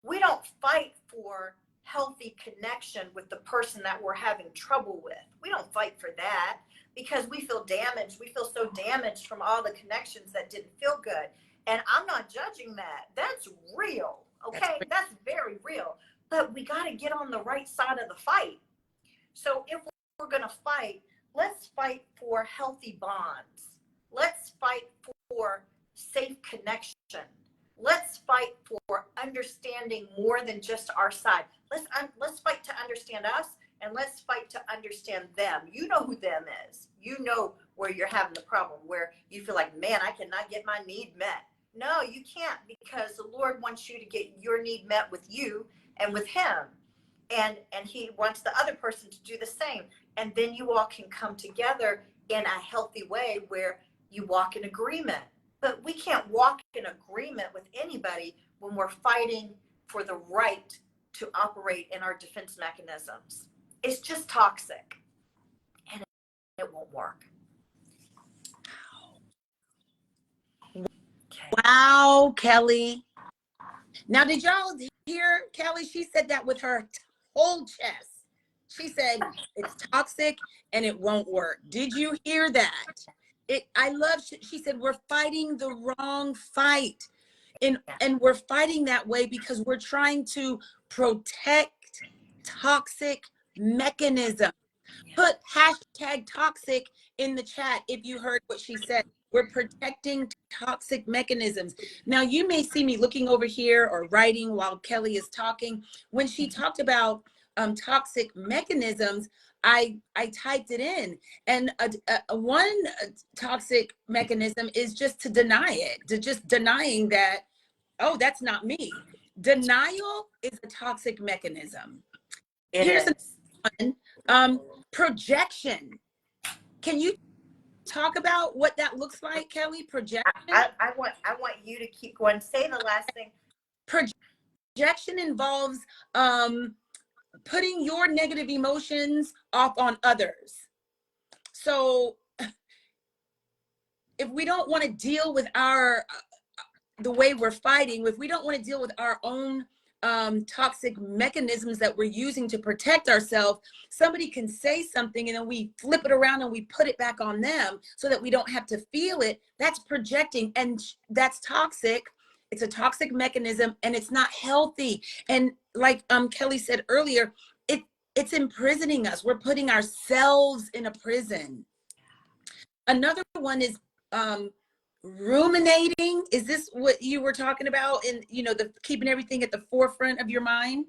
We don't fight for healthy connection with the person that we're having trouble with. We don't fight for that because we feel damaged. We feel so damaged from all the connections that didn't feel good. And I'm not judging that. That's real. Okay. That's very real. But we got to get on the right side of the fight. So if we're going to fight, let's fight for healthy bonds. Let's fight for safe connection. Let's fight for understanding more than just our side. Let's fight to understand us, and let's fight to understand them. You know who them is. You know where you're having the problem, where you feel like, man, I cannot get my need met. No, you can't, because the Lord wants you to get your need met with you and with him. And he wants the other person to do the same. And then you all can come together in a healthy way where you walk in agreement. But we can't walk in agreement with anybody when we're fighting for the right to operate in our defense mechanisms. It's just toxic, and it won't work. Wow, Kelly. Now, did y'all hear Kelly? She said that with her whole chest. She said it's toxic and it won't work. Did you hear that? She said we're fighting the wrong fight. And we're fighting that way because we're trying to protect toxic mechanism. Put hashtag toxic in the chat if you heard what she said. We're protecting toxic mechanisms. Now, you may see me looking over here or writing while Kelly is talking. When she talked about toxic mechanisms, I typed it in. And one toxic mechanism is just to deny it, to just denying that, oh, that's not me. Denial is a toxic mechanism. Here's another one. Projection. Can you talk about what that looks like, Kelly? Projection. I want you to keep going. Say the last thing. Projection involves putting your negative emotions off on others. So if we don't want to deal with the way we're fighting, if we don't want to deal with our own toxic mechanisms that we're using to protect ourselves, somebody can say something and then we flip it around and we put it back on them so that we don't have to feel it. That's projecting, and that's toxic. It's a toxic mechanism, and it's not healthy. And like Kelly said earlier, it's imprisoning us. We're putting ourselves in a prison. Another one is ruminating. Is this what you were talking about in, the keeping everything at the forefront of your mind?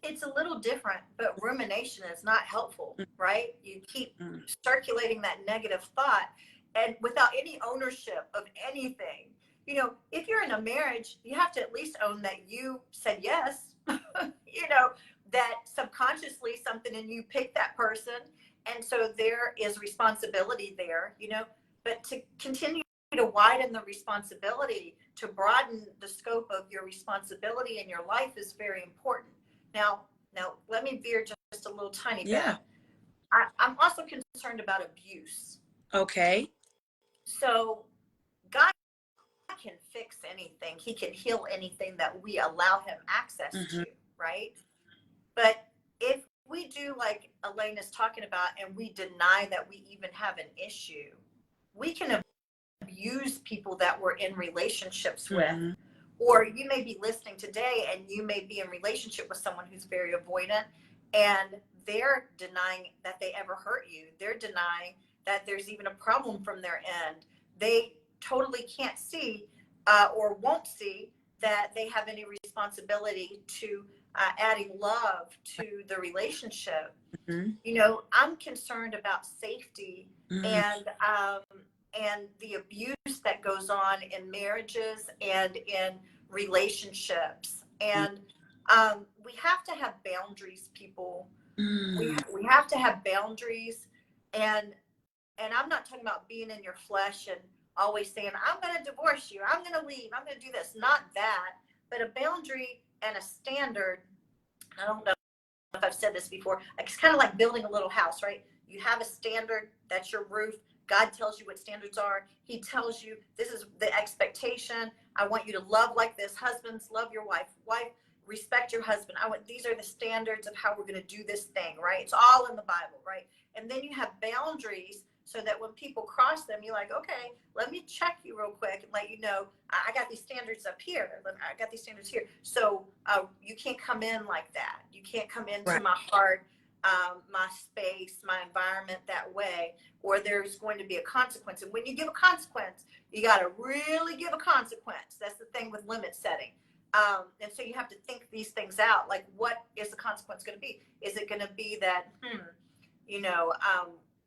It's a little different, but rumination is not helpful, right? You keep circulating that negative thought, and without any ownership of anything. If you're in a marriage, you have to at least own that you said yes, that subconsciously something in you picked that person. And so there is responsibility there, but to continue to widen the responsibility, to broaden the scope of your responsibility in your life is very important. Now let me veer just a little tiny bit. I'm also concerned about abuse. Okay. So God can fix anything. He can heal anything that we allow him access to, right? But if we do like Alaine is talking about, and we deny that we even have an issue, we can abuse people that we're in relationships with. Or you may be listening today and you may be in relationship with someone who's very avoidant, and they're denying that they ever hurt you. They're denying that there's even a problem from their end. They totally can't see or won't see that they have any responsibility to adding love to the relationship. I'm concerned about safety and the abuse that goes on in marriages and in relationships. And we have to have boundaries, people. We have to have boundaries. And I'm not talking about being in your flesh and always saying, I'm going to divorce you, I'm going to leave, I'm going to do this. Not that, but a boundary and a standard. I don't know if I've said this before. It's kind of like building a little house, right? You have a standard, that's your roof. God tells you what standards are. He tells you this is the expectation. I want you to love like this. Husbands, love your wife. Wife, respect your husband. These are the standards of how we're going to do this thing, right? It's all in the Bible, right? And then you have boundaries so that when people cross them, you're like, okay, let me check you real quick and let you know, I got these standards up here. I got these standards here. So you can't come in like that. You can't come into Right. my heart, my space, my environment that way, or there's going to be a consequence. And when you give a consequence, you got to really give a consequence. That's the thing with limit setting. And so you have to think these things out. Like, what is the consequence going to be? Is it going to be that,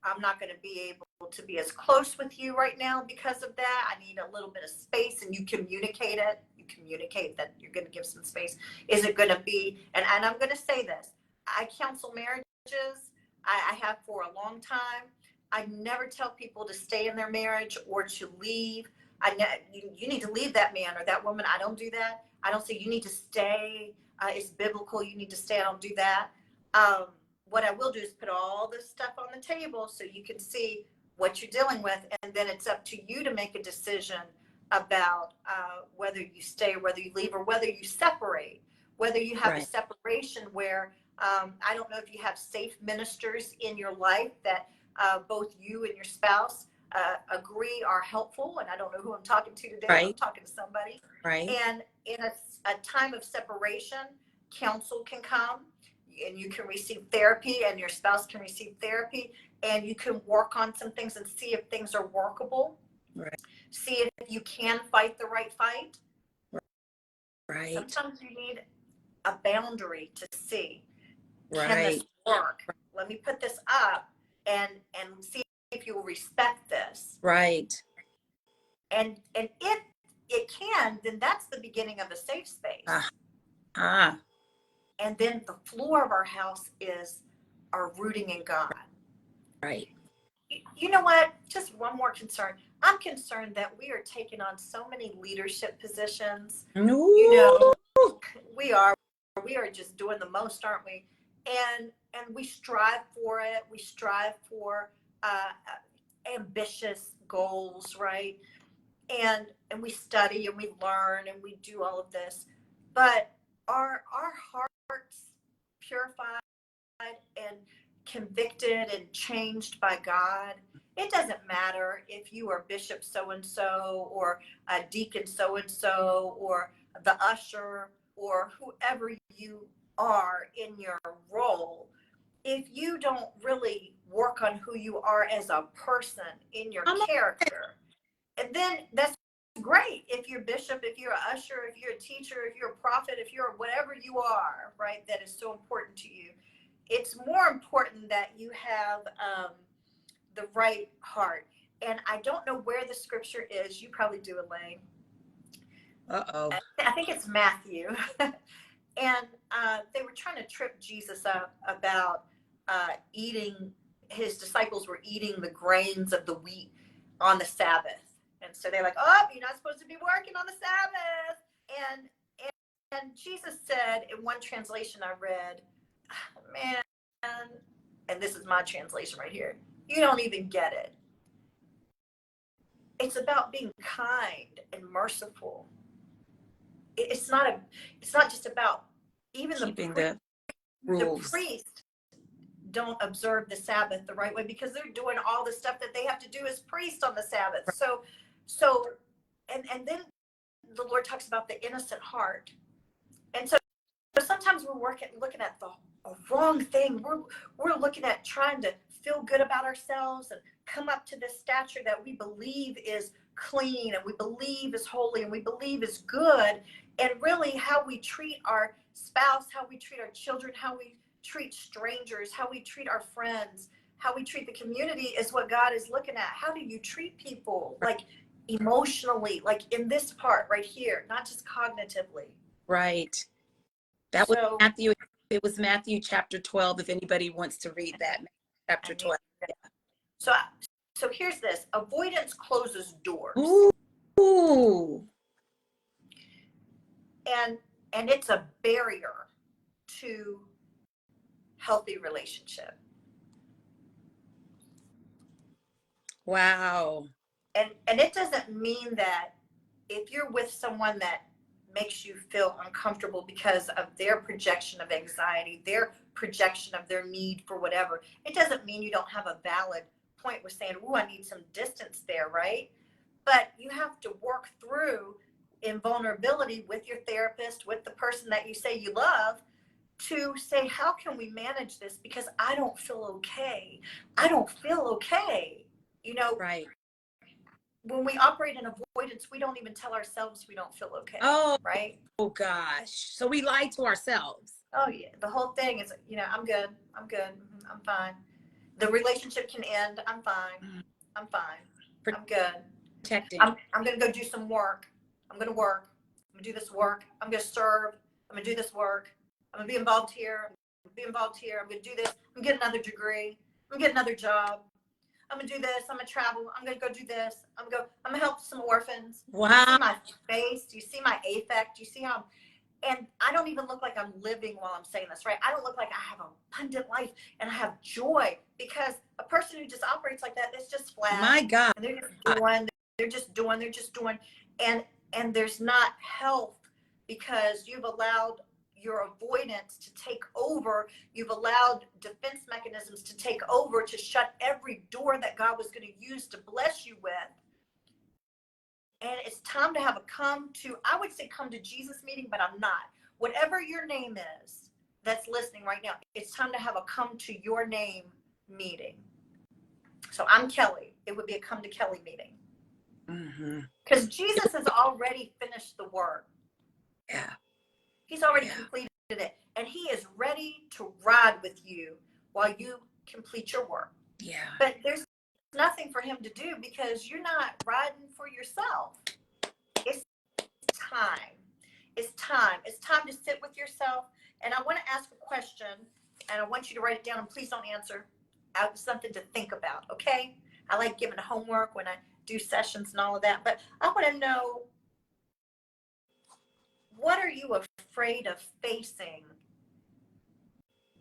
I'm not going to be able to be as close with you right now because of that. I need a little bit of space, and you communicate it. You communicate that you're going to give some space. Is it going to be, and I'm going to say this, I counsel marriages. I have for a long time. I never tell people to stay in their marriage or to leave. You need to leave that man or that woman. I don't do that. I don't say you need to stay. It's biblical. You need to stay. I don't do that. What I will do is put all this stuff on the table so you can see what you're dealing with. And then it's up to you to make a decision about whether you stay, or whether you leave, or whether you separate, whether you have a separation where, I don't know if you have safe ministers in your life that both you and your spouse agree are helpful. And I don't know who I'm talking to today. But I'm talking to somebody. Right. And in a time of separation, counsel can come, and you can receive therapy, and your spouse can receive therapy, and you can work on some things and see if things are workable. Right. See if you can fight the right fight. Right. Sometimes you need a boundary to see, can Right. this work? Let me put this up and see if you will respect this. Right. And if it can, then that's the beginning of a safe space. And then the floor of our house is our rooting in God. Right. You know what? Just one more concern. I'm concerned that we are taking on so many leadership positions. Ooh. You know, we are just doing the most, aren't we? And we strive for it. We strive for ambitious goals, right? And we study and we learn and we do all of this. But are our hearts purified and convicted and changed by God? It doesn't matter if you are Bishop so-and-so or a deacon so-and-so or the usher or whoever you are in your role. If you don't really work on who you are as a person in your character, and then that's great. If you're bishop, if you're an usher, if you're a teacher, if you're a prophet, if you're whatever you are, right, that is so important to you. It's more important that you have the right heart. And I don't know where the scripture is. You probably do, Elaine. Uh-oh. I think it's Matthew. And they were trying to trip Jesus up about eating. His disciples were eating the grains of the wheat on the Sabbath. And so they're like, oh, you're not supposed to be working on the Sabbath. And Jesus said, in one translation I read, man, and this is my translation right here, you don't even get it. It's about being kind and merciful. It's not just about even Keeping the rules. priest don't observe the Sabbath the right way because they're doing all the stuff that they have to do as priests on the Sabbath. So and then the Lord talks about the innocent heart. And so sometimes we're looking at the wrong thing. We're looking at trying to feel good about ourselves and come up to this stature that we believe is clean and we believe is holy and we believe is good. And really how we treat our spouse, how we treat our children, how we treat strangers, how we treat our friends, how we treat the community is what God is looking at. How do you treat people? Like emotionally, like in this part right here, not just cognitively. Right. That was Matthew. It was Matthew chapter 12. If anybody wants to read that, chapter 12. Yeah. So here's this. Avoidance closes doors. Ooh. And it's a barrier to healthy relationship. Wow. And it doesn't mean that if you're with someone that makes you feel uncomfortable because of their projection of anxiety, their projection of their need for whatever, it doesn't mean you don't have a valid point was saying, "Ooh, I need some distance there," right? But you have to work through in vulnerability with your therapist, with the person that you say you love, to say, how can we manage this? Because I don't feel okay. I don't feel okay. You know, Right. when we operate in avoidance, we don't even tell ourselves we don't feel okay. Oh, right? oh gosh. So we lie to ourselves. Oh yeah. The whole thing is, I'm good. I'm good. I'm fine. The relationship can end. I'm fine. I'm fine. I'm good. Protecting. I'm going to go do some work. I'm going to work. I'm going to do this work. I'm going to serve. I'm going to do this work. I'm going to be involved here. I'm going to be involved here. I'm going to do this. I'm going to get another degree. I'm going to get another job. I'm going to do this. I'm going to travel. I'm going to go do this. I'm going to help some orphans. Wow. You see my face? Do you see my affect? Do you see how and I don't even look like I'm living while I'm saying this, right? I don't look like I have an abundant life and I have joy, because a person who just operates like that, it's just flat. My God. And they're just doing. And there's not health, because you've allowed your avoidance to take over. You've allowed defense mechanisms to take over, to shut every door that God was going to use to bless you with. And it's time to have a come to Jesus meeting, but I'm not. Whatever your name is that's listening right now, it's time to have a come to your name meeting. So I'm Kelly. It would be a come to Kelly meeting. Because Jesus has already finished the work. Yeah. He's already completed it. And he is ready to ride with you while you complete your work. Yeah. But there's nothing for him to do, because you're not riding for yourself. It's time. It's time. It's time to sit with yourself. And I want to ask a question, and I want you to write it down, and please don't answer. Out something to think about, okay? I like giving homework when I do sessions and all of that, but I want to know, what are you afraid of facing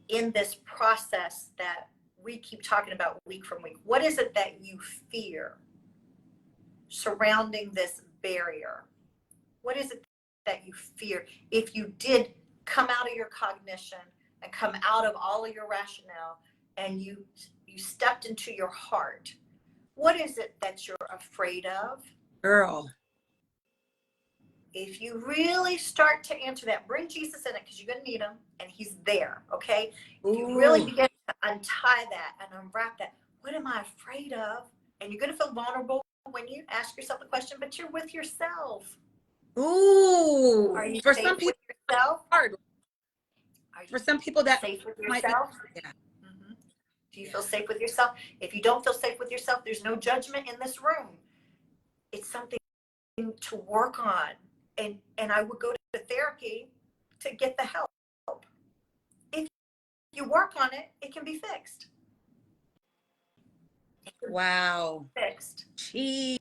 in this process that we keep talking about week from week? What is it that you fear surrounding this barrier? What is it that you fear? If you did come out of your cognition and come out of all of your rationale, and you stepped into your heart, what is it that you're afraid of? Girl. If you really start to answer that, bring Jesus in it, because you're going to need him, and he's there, okay? If you really begin to untie that and unwrap that, what am I afraid of? And you're going to feel vulnerable when you ask yourself the question, but you're with yourself. Ooh. Are you For safe some people, with yourself? hard. For some people, that safe with yourself? Yeah. Mm-hmm. Do you feel safe with yourself? If you don't feel safe with yourself, there's no judgment in this room. It's something to work on. And I would go to therapy to get the help. If you work on it, it can be fixed. Wow. Fixed. Jeez,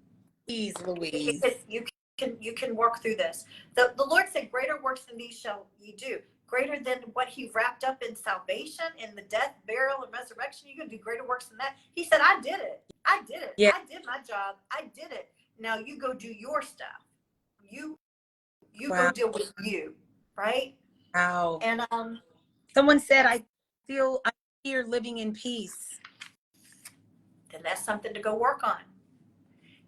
Louise. You can work through this. The Lord said, greater works than these shall ye do. Greater than what he wrapped up in salvation, in the death, burial, and resurrection. You're going to do greater works than that. He said, I did it. I did it. Yeah. I did my job. I did it. Now you go do your stuff. You Wow. go deal with you, right? Wow. And someone said, I fear living in peace. then that's something to go work on.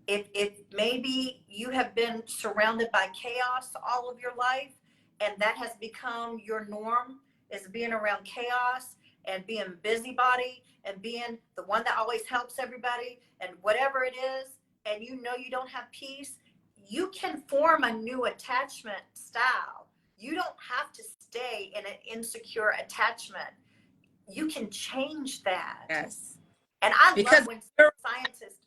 If maybe you have been surrounded by chaos all of your life, and that has become your norm, is being around chaos and being busybody and being the one that always helps everybody and whatever it is, and you know you don't have peace, you can form a new attachment style. You don't have to stay in an insecure attachment. You can change that. Yes. And I love when scientists,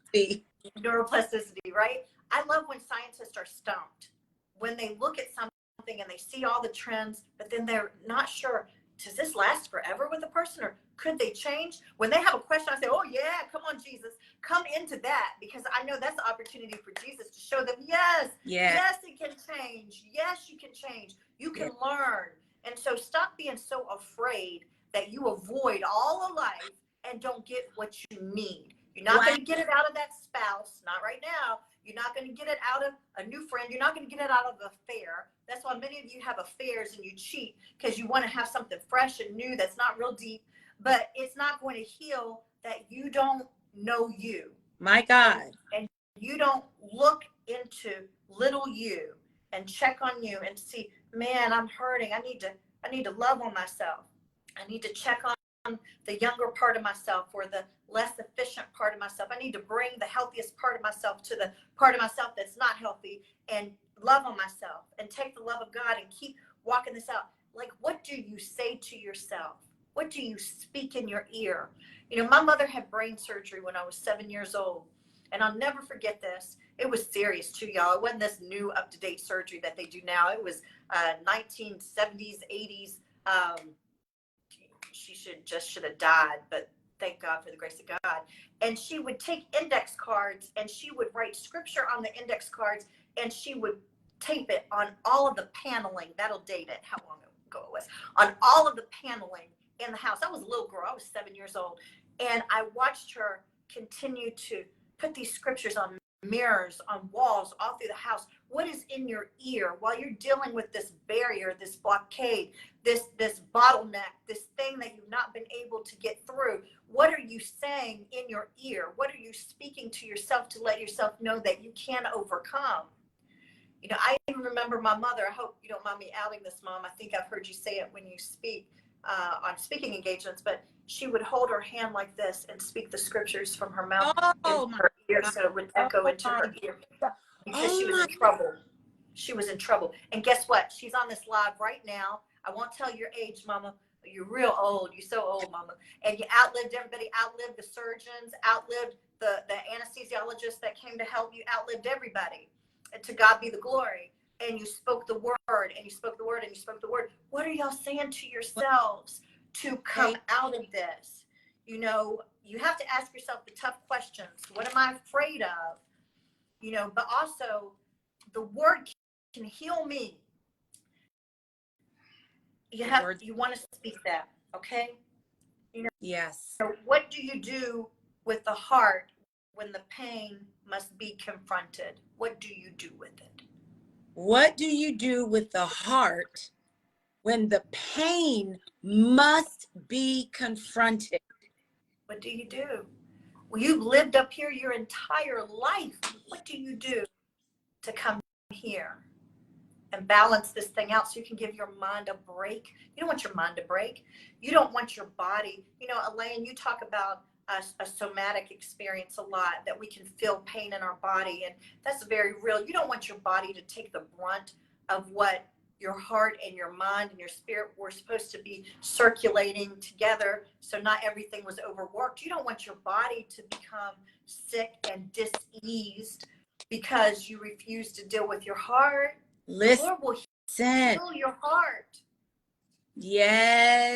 neuroplasticity, right? I love when scientists are stumped, when they look at something and they see all the trends, but then they're not sure, does this last forever with a person, or could they change? When they have a question, I say, oh yeah, come on, Jesus, come into that, because I know that's the opportunity for Jesus to show them, yes, it can change. Yes, you can change. You can learn. And so stop being so afraid that you avoid all of life and don't get what you need. You're not going to get it out of that spouse, not right now. You're not going to get it out of a new friend. You're not going to get it out of the affair. That's why many of you have affairs and you cheat, because you want to have something fresh and new that's not real deep, but it's not going to heal that you don't know you. My God. And you don't look into little you and check on you and see, man, I'm hurting. I need to love on myself. I need to check on the younger part of myself or the less efficient part of myself. I need to bring the healthiest part of myself to the part of myself that's not healthy and love on myself and take the love of God and keep walking this out. Like, what do you say to yourself? What do you speak in your ear? You know, my mother had brain surgery when I was 7 years old. And I'll never forget this. It was serious too, y'all. It wasn't this new up-to-date surgery that they do now. It was 1970s, 80s. She should have died, but thank God for the grace of God. And she would take index cards and she would write scripture on the index cards and she would tape it on all of the paneling. That'll date it, how long ago it was. On all of the paneling in the house. I was a little girl. I was 7 years old. And I watched her continue to put these scriptures on mirrors, on walls, all through the house. What is in your ear while you're dealing with this barrier, this blockade, this bottleneck, this thing that you've not been able to get through? What are you saying in your ear? What are you speaking to yourself to let yourself know that you can overcome? You know, I even remember my mother. I hope you don't mind me outing this, Mom. I think I've heard you say it when you speak on speaking engagements, but she would hold her hand like this and speak the scriptures from her mouth into her ear, so it would echo into her ear because she was in trouble. She was in trouble. And guess what? She's on this live right now. I won't tell your age, Mama. You're real old. You're so old, Mama. And you outlived everybody, outlived the surgeons, outlived the anesthesiologists that came to help you, outlived everybody. And to God be the glory. And you spoke the word, and you spoke the word, and you spoke the word. What are y'all saying to yourselves to come out of this? You know, you have to ask yourself the tough questions. What am I afraid of? You know, but also the word can heal me. You want to speak that, okay? You know, Yes. so what do you do with the heart when the pain must be confronted? What do you do with it? What do you do with the heart when the pain must be confronted? What do you do? Well, you've lived up here your entire life. What do you do to come here and balance this thing out so you can give your mind a break? You don't want your mind to break. You don't want your body. You know, Alaine, you talk about a somatic experience a lot, that we can feel pain in our body, and that's very real. You don't want your body to take the brunt of what your heart and your mind and your spirit were supposed to be circulating together, so not everything was overworked. You don't want your body to become sick and diseased because you refuse to deal with your heart. Listen. The Lord will heal your heart. Yes.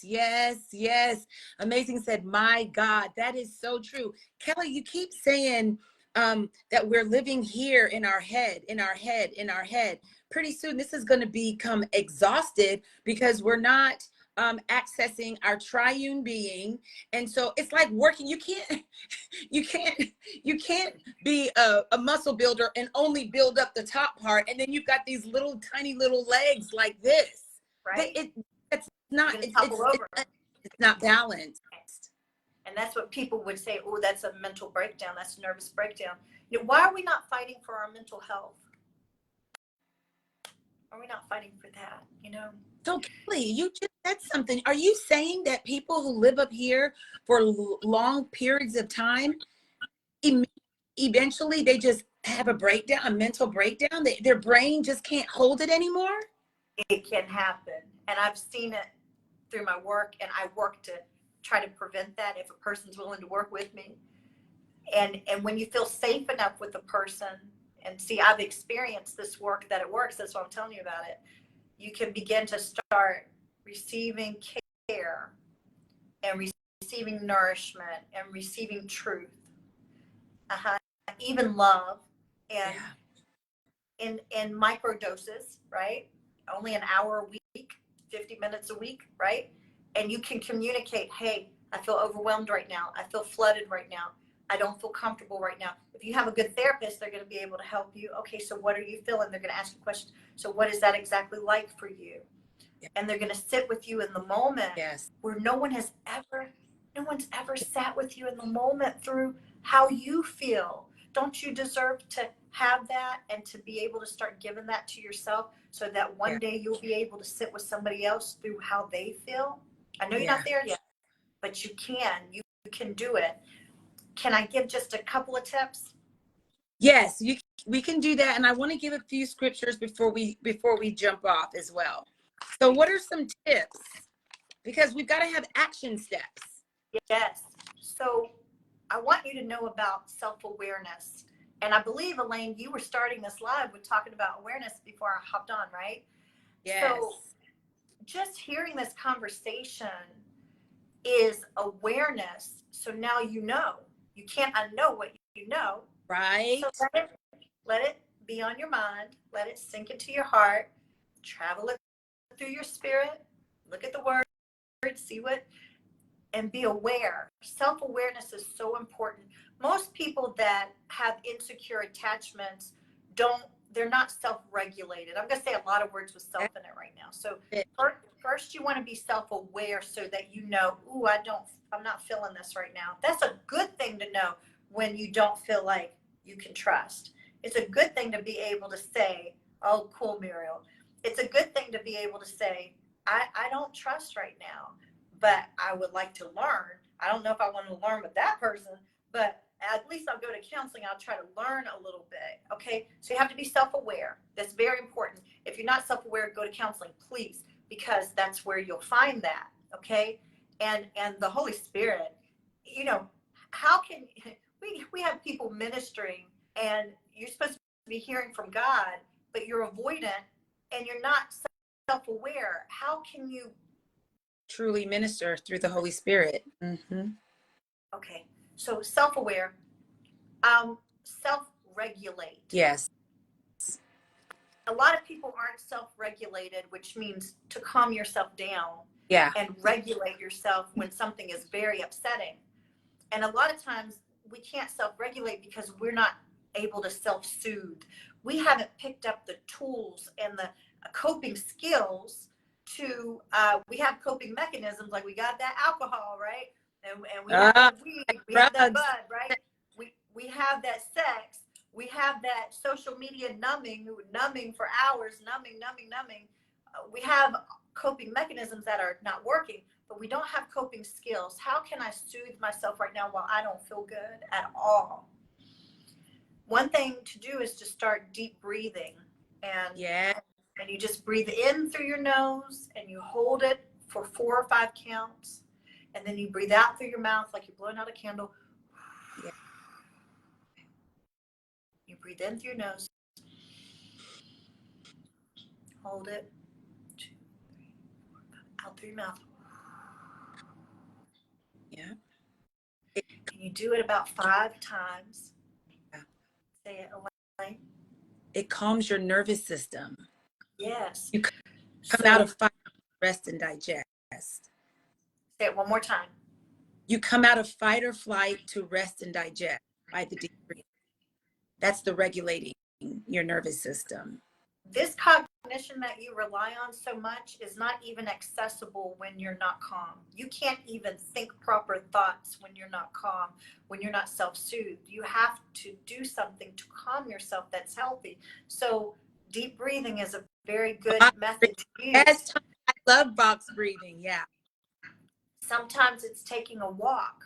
Yes. Amazing said, my God, that is so true. Kelly, you keep saying that we're living here in our head. Pretty soon this is going to become exhausted because we're not accessing our triune being. And so it's like working. You can't be a muscle builder and only build up the top part. And then you've got these little tiny little legs like this. Right. It's not balanced. And that's what people would say, oh, that's a mental breakdown. That's a nervous breakdown. You know, why are we not fighting for our mental health? Are we not fighting for that? You know? So Kelly, you just said something. Are you saying that people who live up here for long periods of time, eventually they just have a breakdown, a mental breakdown? Their brain just can't hold it anymore? It can happen. And I've seen it through my work, and I work to try to prevent that if a person's willing to work with me. And when you feel safe enough with a person, and see, I've experienced this work, that it works, that's why I'm telling you about it. You can begin to start receiving care and receiving nourishment and receiving truth, even love, and in micro doses, right? Only an hour a week, 50 minutes a week, right? And you can communicate, hey, I feel overwhelmed right now. I feel flooded right now. I don't feel comfortable right now. If you have a good therapist, they're going to be able to help you. Okay, so what are you feeling? They're going to ask you questions. So what is that exactly like for you? And they're going to sit with you in the moment where no one has one's ever sat with you in the moment through how you feel. Don't you deserve to have that and to be able to start giving that to yourself so that one day you'll be able to sit with somebody else through how they feel? I know you're not there yet, but you can. You can do it. Can I give just a couple of tips? Yes, we can do that. And I want to give a few scriptures before we jump off as well. So what are some tips? Because we've got to have action steps. Yes. So I want you to know about self-awareness. And I believe, Elaine, you were starting this live with talking about awareness before I hopped on, right? Yes. So just hearing this conversation is awareness. So now you know. You can't unknow what you know. Right. So let it be on your mind. Let it sink into your heart. Travel it through your spirit. Look at the word. See what, and be aware. Self-awareness is so important. Most people that have insecure attachments they're not self-regulated. I'm going to say a lot of words with self in it right now. So first you want to be self-aware so that you know, ooh, I'm not feeling this right now. That's a good thing to know when you don't feel like you can trust. It's a good thing to be able to say, oh, cool, Muriel. It's a good thing to be able to say, I don't trust right now, but I would like to learn. I don't know if I want to learn with that person, but at least I'll go to counseling. I'll try to learn a little bit. Okay. So you have to be self-aware. That's very important. If you're not self-aware, go to counseling, please, because that's where you'll find that. Okay. And the Holy Spirit, you know, how can we have people ministering and you're supposed to be hearing from God, but you're avoidant and you're not self-aware. How can you truly minister through the Holy Spirit? Mm-hmm. Okay, so self-aware, self-regulate. Yes. A lot of people aren't self-regulated, which means to calm yourself down and regulate yourself when something is very upsetting. And a lot of times we can't self-regulate because we're not able to self-soothe. We haven't picked up the tools and the coping skills to, we have coping mechanisms, like we got that alcohol, right? And we have that weed, we have that bud, right? We have that sex, we have that social media numbing for hours, numbing. We have coping mechanisms that are not working, but we don't have coping skills. How can I soothe myself right now while I don't feel good at all? One thing to do is to start deep breathing, and you just breathe in through your nose and you hold it for 4 or 5 counts, and then you breathe out through your mouth like you're blowing out a candle. You breathe in through your nose, hold it, 2, 3, 4, 5, out through your mouth. Yeah. And you do it about 5 times. Say it, Elaine. It calms your nervous system. Yes. You come out of fight, rest, and digest. Say it one more time. You come out of fight or flight to rest and digest by the deep breathing. That's the regulating your nervous system. This cognition that you rely on so much is not even accessible when you're not calm. You can't even think proper thoughts when you're not calm, when you're not self-soothed. You have to do something to calm yourself that's healthy. So deep breathing is a very good method to use. Yes, I love box breathing. Yeah. Sometimes it's taking a walk.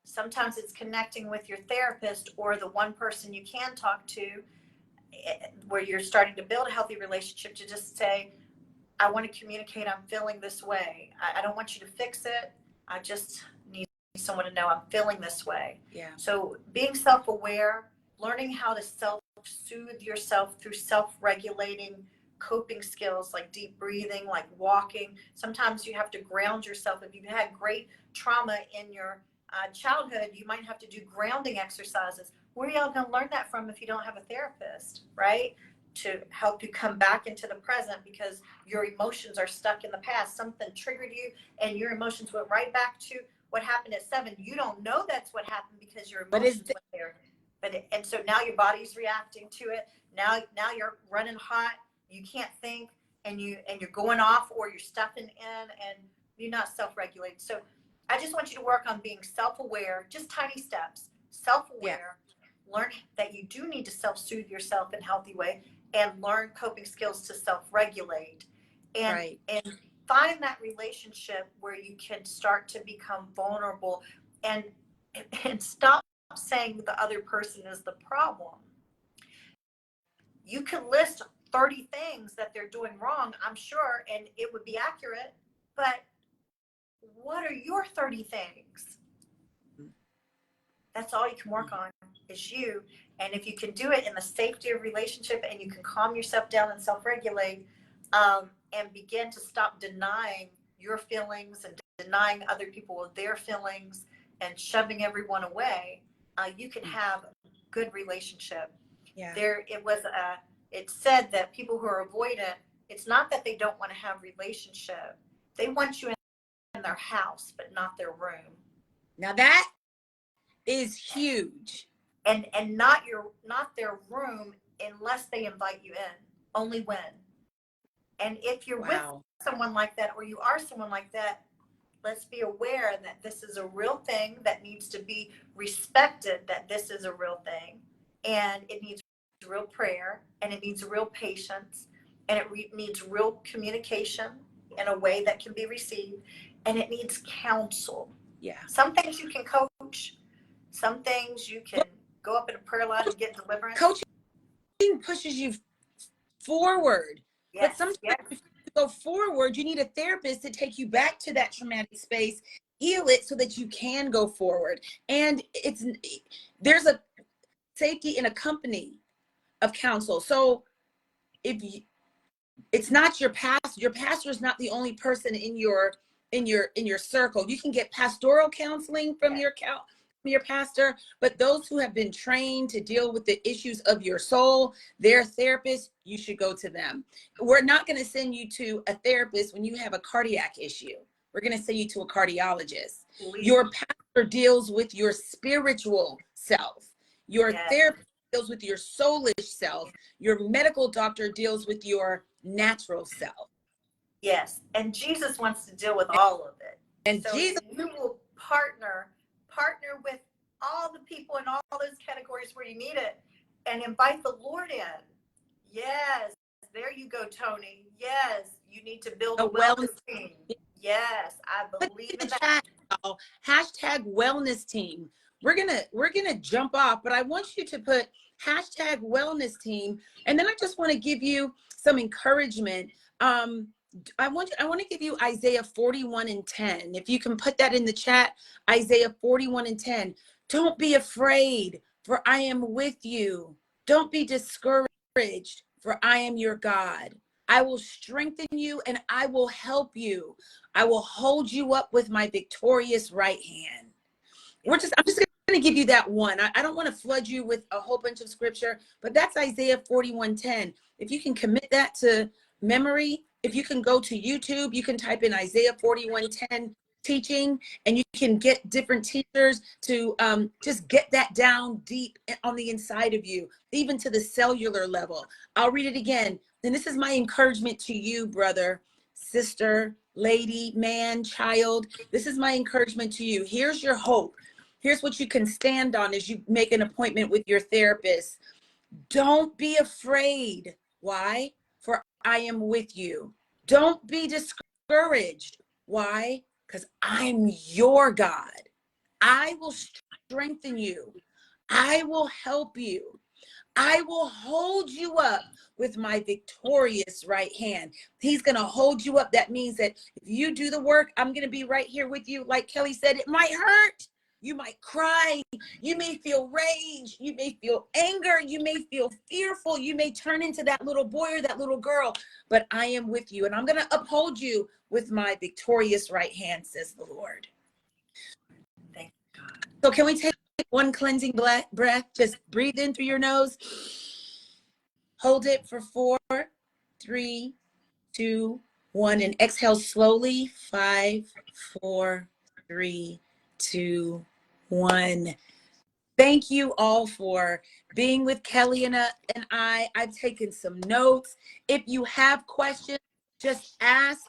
Sometimes it's connecting with your therapist or the one person you can talk to, where you're starting to build a healthy relationship, to just say, I want to communicate, I'm feeling this way. I don't want you to fix it. I just need someone to know I'm feeling this way. Yeah. So being self-aware, learning how to self-soothe yourself through self-regulating coping skills like deep breathing, like walking. Sometimes you have to ground yourself. If you've had great trauma in your childhood, you might have to do grounding exercises. Where are y'all going to learn that from if you don't have a therapist, right? To help you come back into the present, because your emotions are stuck in the past. Something triggered you and your emotions went right back to what happened at 7. You don't know that's what happened because your emotions went there. And so now your body's reacting to it. Now you're running hot. You can't think, and you're going off, or you're stuffing in. And You're not self-regulated. So I just want you to work on being self-aware, just tiny steps, self-aware, learn that you do need to self-soothe yourself in a healthy way, and learn coping skills to self-regulate, and find that relationship where you can start to become vulnerable, and stop saying the other person is the problem. You can list 30 things that they're doing wrong, I'm sure, and it would be accurate, but what are your 30 things? That's all you can work on is you. And if you can do it in the safety of relationship, and you can calm yourself down and self-regulate, and begin to stop denying your feelings and denying other people their feelings and shoving everyone away, you can have a good relationship. Yeah. It said that people who are avoidant, it's not that they don't want to have relationship. They want you in their house, but not their room. Now that is huge. And not their room unless they invite you in, only when. And if you're with someone like that, or you are someone like that, let's be aware that this is a real thing that needs to be respected, that this is a real thing, and it needs real prayer, and it needs real patience, and it needs real communication in a way that can be received, and it needs counsel. Yeah. Some things you can coach, some things you can go up in a prayer line and get deliverance. Coaching pushes you forward. Yes, but sometimes to go forward, you need a therapist to take you back to that traumatic space, heal it so that you can go forward. And there's a safety in a company of counsel. So if it's not your pastor is not the only person in your circle. You can get pastoral counseling from your pastor, but those who have been trained to deal with the issues of your soul, their therapist, you should go to them. We're not going to send you to a therapist when you have a cardiac issue. We're going to send you to a cardiologist. Your pastor deals with your spiritual self. Your therapist deals with your soulish self. Your medical doctor deals with your natural self. Yes, and Jesus wants to deal with all of it. And so Jesus, you will partner with all the people in all those categories where you need it, and invite the Lord in. Yes, there you go, Tony. Yes, you need to build a wellness team. Yes, I believe in that. Hashtag wellness team. We're gonna jump off, but I want you to put hashtag wellness team, and then I just want to give you some encouragement. I want to give you Isaiah 41:10. If you can put that in the chat, Isaiah 41:10. Don't be afraid, for I am with you. Don't be discouraged, for I am your God. I will strengthen you and I will help you. I will hold you up with my victorious right hand. I'm just going to give you that one. I don't want to flood you with a whole bunch of scripture, but that's Isaiah 41:10. If you can commit that to memory, if you can go to YouTube, you can type in Isaiah 41:10 teaching, and you can get different teachers to just get that down deep on the inside of you, even to the cellular level. I'll read it again. And this is my encouragement to you, brother, sister, lady, man, child. This is my encouragement to you. Here's your hope. Here's what you can stand on as you make an appointment with your therapist. Don't be afraid. Why? For I am with you. Don't be discouraged. Why? Because I'm your God. I will strengthen you. I will help you. I will hold you up with my victorious right hand. He's going to hold you up. That means that if you do the work, I'm going to be right here with you. Like Kelly said, it might hurt. You might cry. You may feel rage. You may feel anger. You may feel fearful. You may turn into that little boy or that little girl, but I am with you, and I'm going to uphold you with my victorious right hand, says the Lord. Thank God. So can we take one cleansing breath? Just breathe in through your nose. Hold it for 4, 3, 2, 1, and exhale slowly. 5, 4, 3, 2, 1. Thank you all for being with Kelly and I. I've taken some notes. If you have questions, just ask.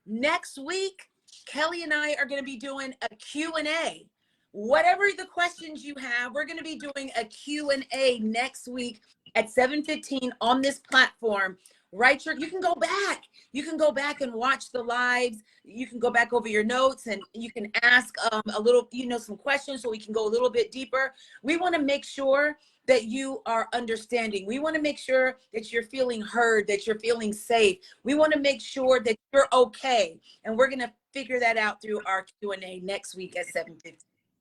Next week, Kelly and I are going to be doing a Q&A. Whatever the questions you have, we're going to be doing a Q&A next week at 7:15 on this platform. Right, you can go back. You can go back and watch the lives. You can go back over your notes and you can ask a little, some questions so we can go a little bit deeper. We want to make sure that you are understanding. We want to make sure that you're feeling heard, that you're feeling safe. We want to make sure that you're okay. And we're going to figure that out through our Q&A next week at 7:15.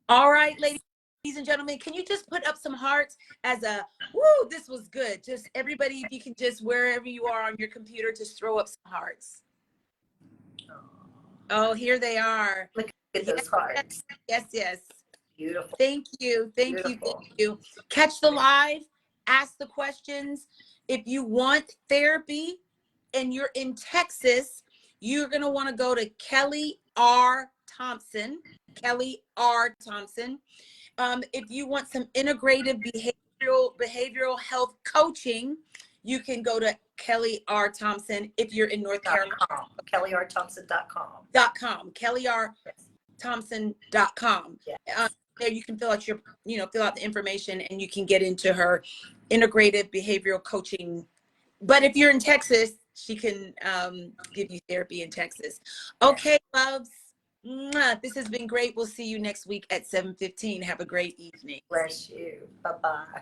All right, ladies and gentlemen, can you just put up some hearts as a, woo, this was good. Just everybody, if you can just, wherever you are on your computer, just throw up some hearts. Oh, here they are. Look at those hearts. Yes, yes. Beautiful. Thank you. Thank Beautiful. you. Catch the live, ask the questions. If you want therapy and you're in Texas, you're going to want to go to Kelly R. Thompson. Kelly R. Thompson. If you want some integrative behavioral health coaching, you can go to Kelly R. Thompson if you're in North Carolina. KellyRThompson.com. KellyRThompson.com. Yes. There you can fill out fill out the information and you can get into her integrative behavioral coaching. But if you're in Texas, she can give you therapy in Texas. Okay, loves. This has been great. We'll see you next week at 7:15. Have a great evening. Bless you. Bye-bye.